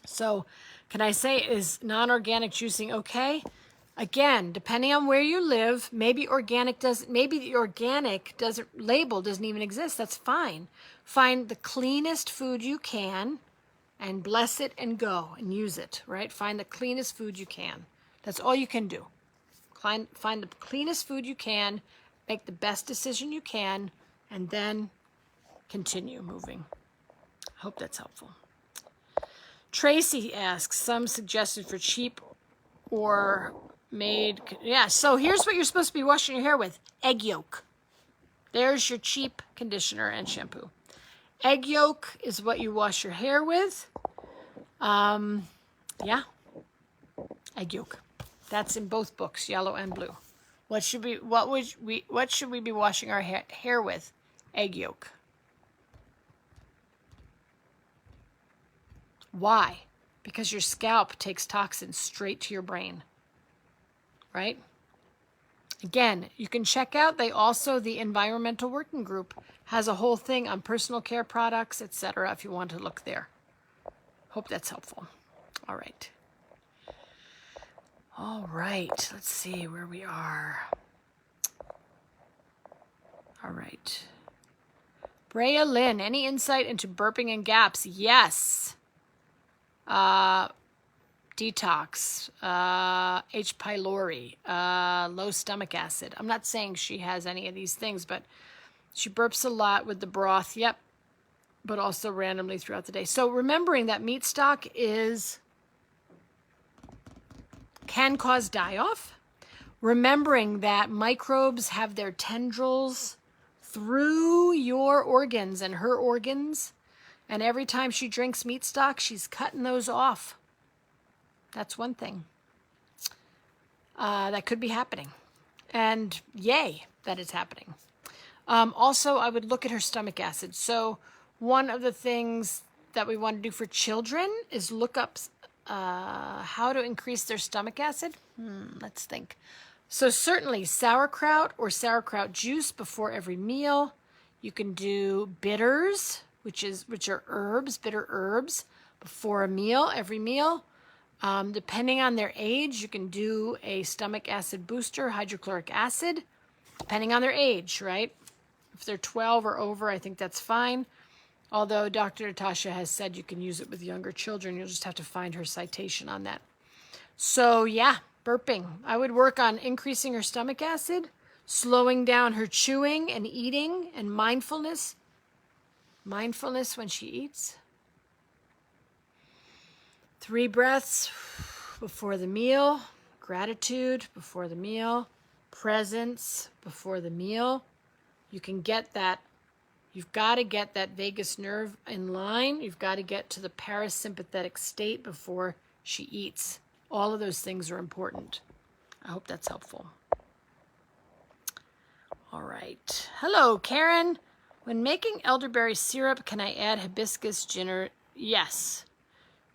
So can I say, is non-organic juicing okay? Again, depending on where you live, maybe the organic label doesn't even exist. That's fine. Find the cleanest food you can and bless it and go and use it, right? Find the cleanest food you can. That's all you can do. Find the cleanest food you can, make the best decision you can, and then continue moving. Hope that's helpful. Tracy asks, some suggested for cheap or made. Yeah, so here's what you're supposed to be washing your hair with. Egg yolk. There's your cheap conditioner and shampoo. Egg yolk is what you wash your hair with. Yeah, egg yolk. That's in both books, yellow and blue. What should we be washing our hair with? Egg yolk. Why? Because your scalp takes toxins straight to your brain, right? Again, you can check out, the Environmental Working Group has a whole thing on personal care products, etc., if you want to look there. Hope that's helpful. All right. All right, let's see where we are. All right. Brea Lynn, any insight into burping and gaps? Yes. Detox, H. pylori, low stomach acid. I'm not saying she has any of these things, but she burps a lot with the broth. Yep. But also randomly throughout the day. So remembering that meat stock can cause die-off. Remembering that microbes have their tendrils through your organs and her organs. And every time she drinks meat stock, she's cutting those off. That's one thing that could be happening. And yay that it's happening. Also, I would look at her stomach acid. So one of the things that we want to do for children is look up how to increase their stomach acid. Let's think. So certainly sauerkraut or sauerkraut juice before every meal. You can do bitters, which are herbs, bitter herbs, before a meal, every meal. Depending on their age, you can do a stomach acid booster, hydrochloric acid, depending on their age, right? If they're 12 or over, I think that's fine. Although Dr. Natasha has said you can use it with younger children. You'll just have to find her citation on that. So yeah, burping. I would work on increasing her stomach acid, slowing down her chewing and eating, and mindfulness. Mindfulness when she eats. 3 breaths before the meal. Gratitude before the meal. Presence before the meal. You can get that You've got to get that vagus nerve in line. You've got to get to the parasympathetic state before she eats. All of those things are important. I hope that's helpful. All right. Hello, Karen. When making elderberry syrup, can I add hibiscus, ginger? Yes.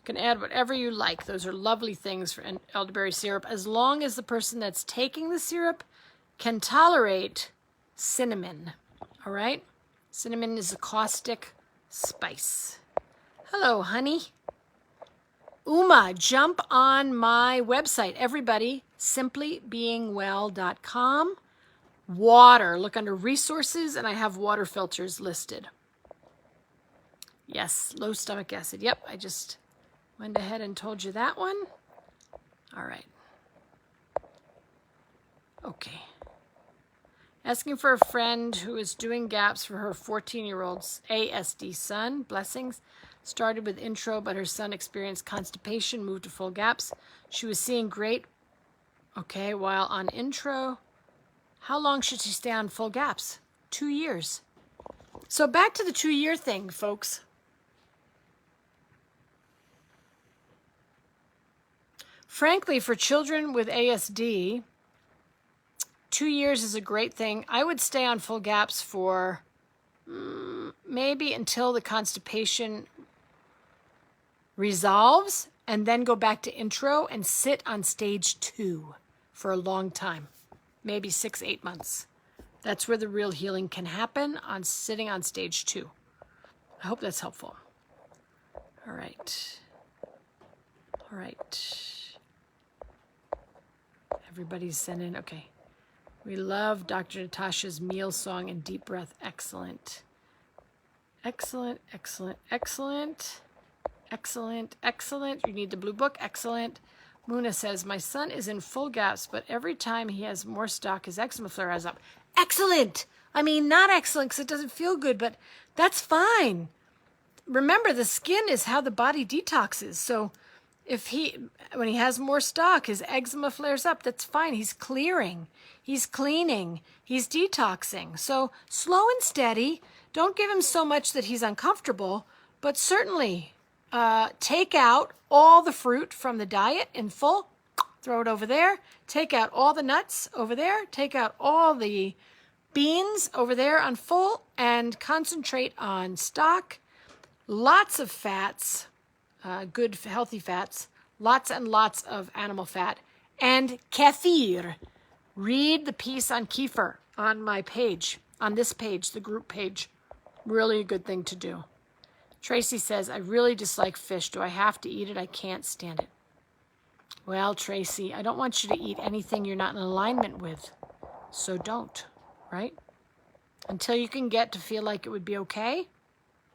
You can add whatever you like. Those are lovely things for elderberry syrup, as long as the person that's taking the syrup can tolerate cinnamon. All right? Cinnamon is a caustic spice. Hello, honey. Uma, jump on my website, everybody, simplybeingwell.com. Water, look under resources, and I have water filters listed. Yes, low stomach acid. Yep, I just went ahead and told you that one. All right. Okay. Asking for a friend who is doing gaps for her 14-year-old's ASD son. Blessings. Started with intro, but her son experienced constipation, moved to full gaps. She was seeing great, okay, while on intro. How long should she stay on full gaps? 2 years. So back to the 2-year thing, folks. Frankly, for children with ASD, 2 years is a great thing. I would stay on full gaps for maybe until the constipation resolves, and then go back to intro and sit on stage 2 for a long time, maybe 6-8 months. That's where the real healing can happen, on sitting on stage 2. I hope that's helpful. All right. All right. Everybody's sending, okay. We love Dr. Natasha's meal song and deep breath. Excellent. Excellent, excellent, excellent. Excellent, excellent. You need the blue book. Excellent. Muna says, my son is in full gaps, but every time he has more stock, his eczema flares up. Excellent. I mean, not excellent because it doesn't feel good, but that's fine. Remember, the skin is how the body detoxes. So when he has more stock, his eczema flares up. That's fine. He's clearing. He's cleaning. He's detoxing. So slow and steady. Don't give him so much that he's uncomfortable, but certainly take out all the fruit from the diet in full. Throw it over there. Take out all the nuts over there. Take out all the beans over there on full, and concentrate on stock. Lots of fats, good healthy fats. Lots and lots of animal fat. And kefir. Read the piece on kefir on my page, on this page, the group page. Really a good thing to do. Tracy says, I really dislike fish. Do I have to eat it? I can't stand it. Well, Tracy, I don't want you to eat anything you're not in alignment with. So don't, right? Until you can get to feel like it would be okay.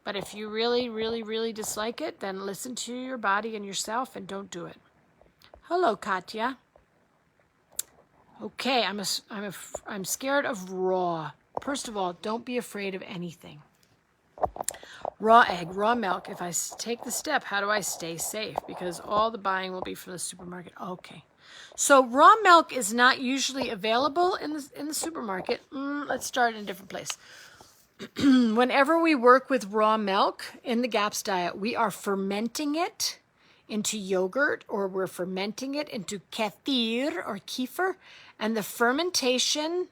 But if you really, really, really dislike it, then listen to your body and yourself and don't do it. Hello, Katya. Okay, I'm scared of raw. First of all, don't be afraid of anything. Raw egg, raw milk. If I take the step, how do I stay safe? Because all the buying will be from the supermarket. Okay. So raw milk is not usually available in the supermarket. Let's start in a different place. Whenever we work with raw milk in the GAPS diet, we are fermenting it into yogurt, or we're fermenting it into kefir or kefir. And the fermentation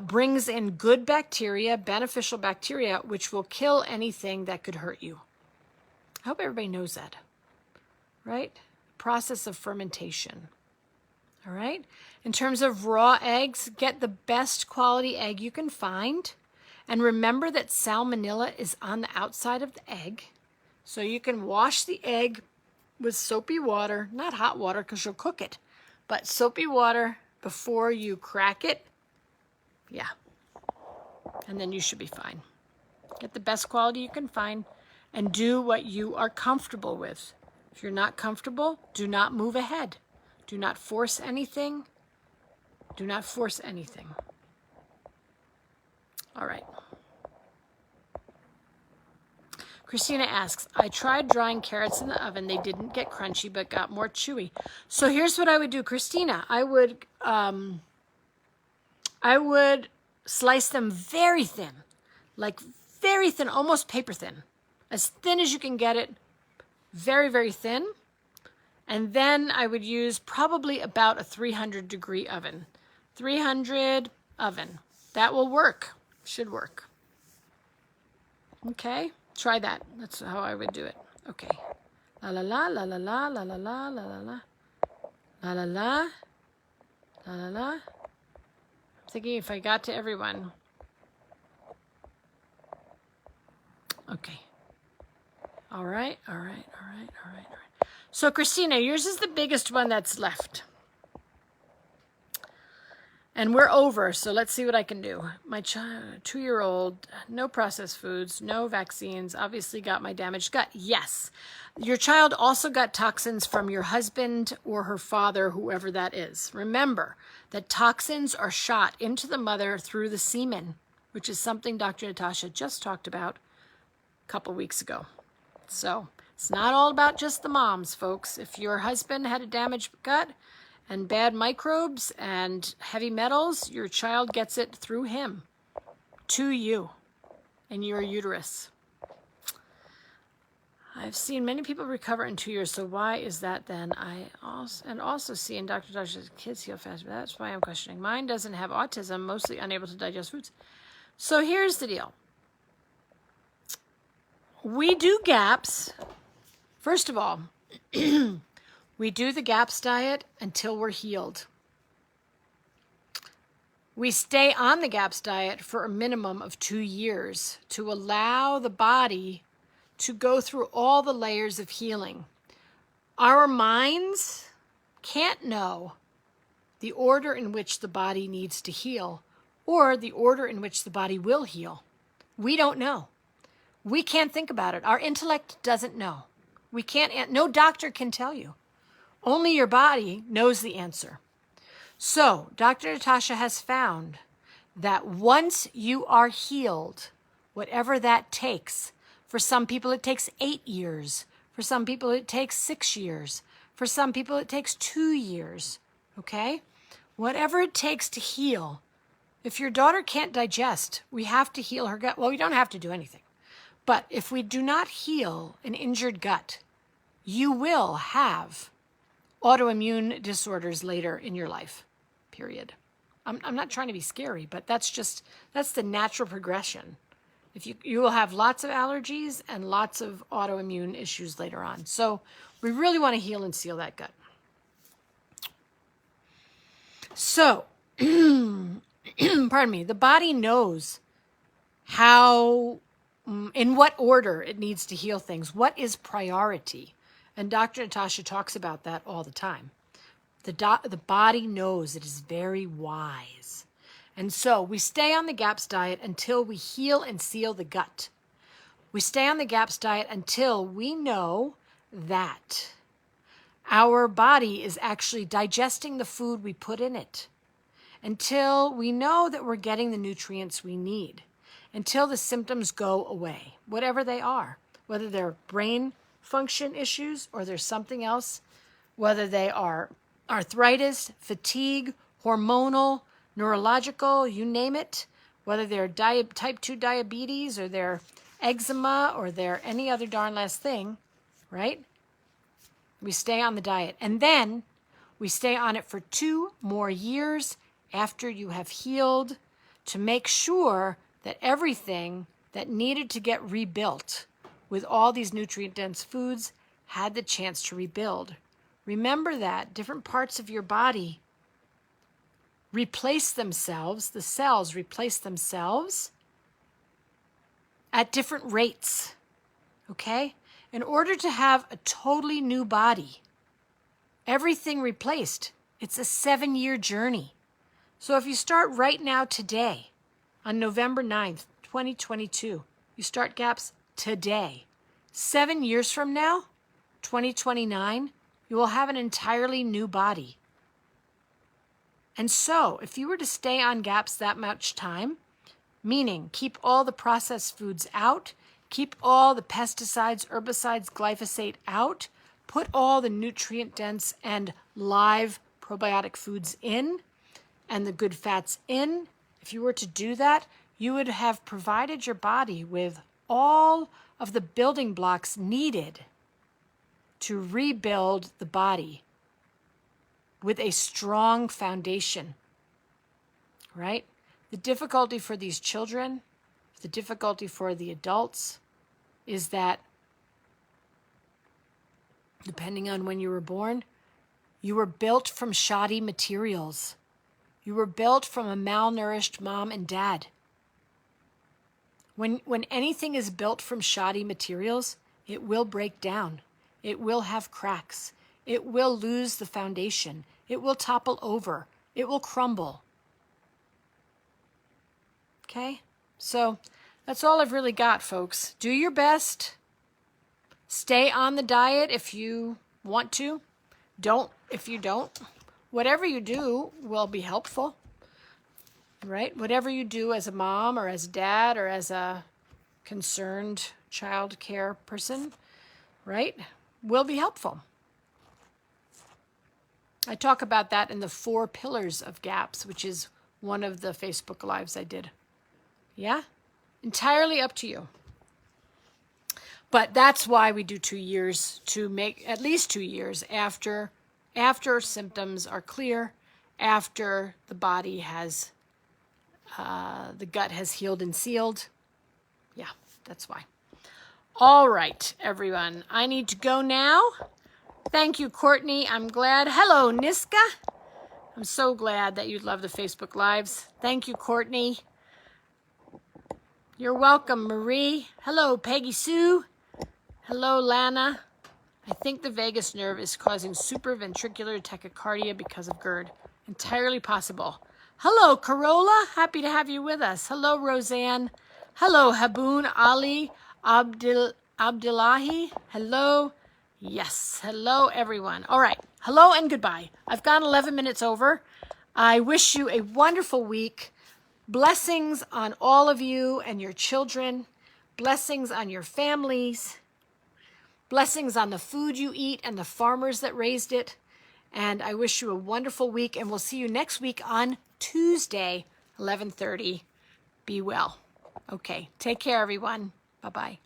brings in good bacteria, beneficial bacteria, which will kill anything that could hurt you. I hope everybody knows that, right? Process of fermentation. All right? In terms of raw eggs, get the best quality egg you can find. And remember that salmonella is on the outside of the egg. So you can wash the egg with soapy water, not hot water because you'll cook it, but soapy water before you crack it. Yeah. And then you should be fine. Get the best quality you can find and do what you are comfortable with. If you're not comfortable, do not move ahead. Do not force anything. Do not force anything. All right. Christina asks, I tried drying carrots in the oven. They didn't get crunchy, but got more chewy. So here's what I would do, Christina. I would slice them very thin, like very thin, almost paper thin, as thin as you can get it, very, very thin. And then I would use probably about a 300-degree oven. 300 oven. That will work. Should work. Okay, try that. That's how I would do it. Okay. La la la la la la la la la la la la la la la la la. I'm thinking if I got to everyone. Okay. All right, all right, all right, all right, all right. So Christina, yours is the biggest one that's left. And we're over, so let's see what I can do. My 2-year-old, no processed foods, no vaccines, obviously got my damaged gut. Yes. Your child also got toxins from your husband or her father, whoever that is. Remember that toxins are shot into the mother through the semen, which is something Dr. Natasha just talked about a couple weeks ago. So it's not all about just the moms, folks. If your husband had a damaged gut and bad microbes and heavy metals, your child gets it through him to you and your uterus. I've seen many people recover in 2 years, so why is that then? I also see in Dr. Tasha's kids heal fast. That's why I'm questioning. Mine doesn't have autism, mostly unable to digest foods. So here's the deal. We do GAPS. First of all, we do the GAPS diet until we're healed. We stay on the GAPS diet for a minimum of 2 years to allow the body to go through all the layers of healing. Our minds can't know the order in which the body needs to heal or the order in which the body will heal. We don't know. We can't think about it. Our intellect doesn't know. We can't, no doctor can tell you. Only your body knows the answer. So, Dr. Natasha has found that once you are healed, whatever that takes, for some people it takes 8 years. For some people it takes 6 years. For some people it takes 2 years. Okay? Whatever it takes to heal. If your daughter can't digest, we have to heal her gut. Well, we don't have to do anything. But if we do not heal an injured gut, you will have autoimmune disorders later in your life, period. I'm not trying to be scary, but that's the natural progression. If you will have lots of allergies and lots of autoimmune issues later on. So we really want to heal and seal that gut. So, pardon me, the body knows how, in what order it needs to heal things. What is priority? And Dr. Natasha talks about that all the time. The body knows. It is very wise. And so we stay on the GAPS diet until we heal and seal the gut. We stay on the GAPS diet until we know that our body is actually digesting the food we put in it. Until we know that we're getting the nutrients we need. Until the symptoms go away, whatever they are. Whether they're brain function issues or there's something else. Whether they are arthritis, fatigue, hormonal, neurological, you name it, whether they're type 2 diabetes or they're eczema or they're any other darn last thing, right? We stay on the diet. And then we stay on it for 2 more years after you have healed to make sure that everything that needed to get rebuilt with all these nutrient-dense foods had the chance to rebuild. Remember that different parts of your body replace themselves, the cells replace themselves at different rates, okay? In order to have a totally new body, everything replaced, it's a 7-year journey. So if you start right now today, on November 9th, 2022, you start GAPS today. 7 years from now, 2029, you will have an entirely new body. And so, if you were to stay on GAPS that much time, meaning keep all the processed foods out, keep all the pesticides, herbicides, glyphosate out, put all the nutrient-dense and live probiotic foods in, and the good fats in, if you were to do that, you would have provided your body with all of the building blocks needed to rebuild the body with a strong foundation, right? The difficulty for these children, the difficulty for the adults is that depending on when you were born, you were built from shoddy materials. You were built from a malnourished mom and dad. When anything is built from shoddy materials, it will break down. It will have cracks. It will lose the foundation. It will topple over. It will crumble. Okay? So that's all I've really got, folks. Do your best. Stay on the diet if you want to. Don't if you don't. Whatever you do will be helpful, right? Whatever you do as a mom or as a dad or as a concerned child care person, right, will be helpful. I talk about that in the 4 pillars of GAPS, which is one of the Facebook Lives I did. Yeah? Entirely up to you. But that's why we do 2 years, to make at least 2 years after symptoms are clear, after the body has, the gut has healed and sealed. Yeah, that's why. All right, everyone. I need to go now. Thank you, Courtney. I'm glad. Hello, Niska. I'm so glad that you love the Facebook Lives. Thank you, Courtney. You're welcome, Marie. Hello, Peggy Sue. Hello, Lana. I think the vagus nerve is causing supraventricular tachycardia because of GERD. Entirely possible. Hello, Corolla. Happy to have you with us. Hello, Roseanne. Hello, Haboon Ali Abdullahi. Hello. Yes. Hello, everyone. All right. Hello and goodbye. I've gone 11 minutes over. I wish you a wonderful week. Blessings on all of you and your children. Blessings on your families. Blessings on the food you eat and the farmers that raised it. And I wish you a wonderful week. And we'll see you next week on Tuesday, 11:30. Be well. Okay. Take care, everyone. Bye-bye.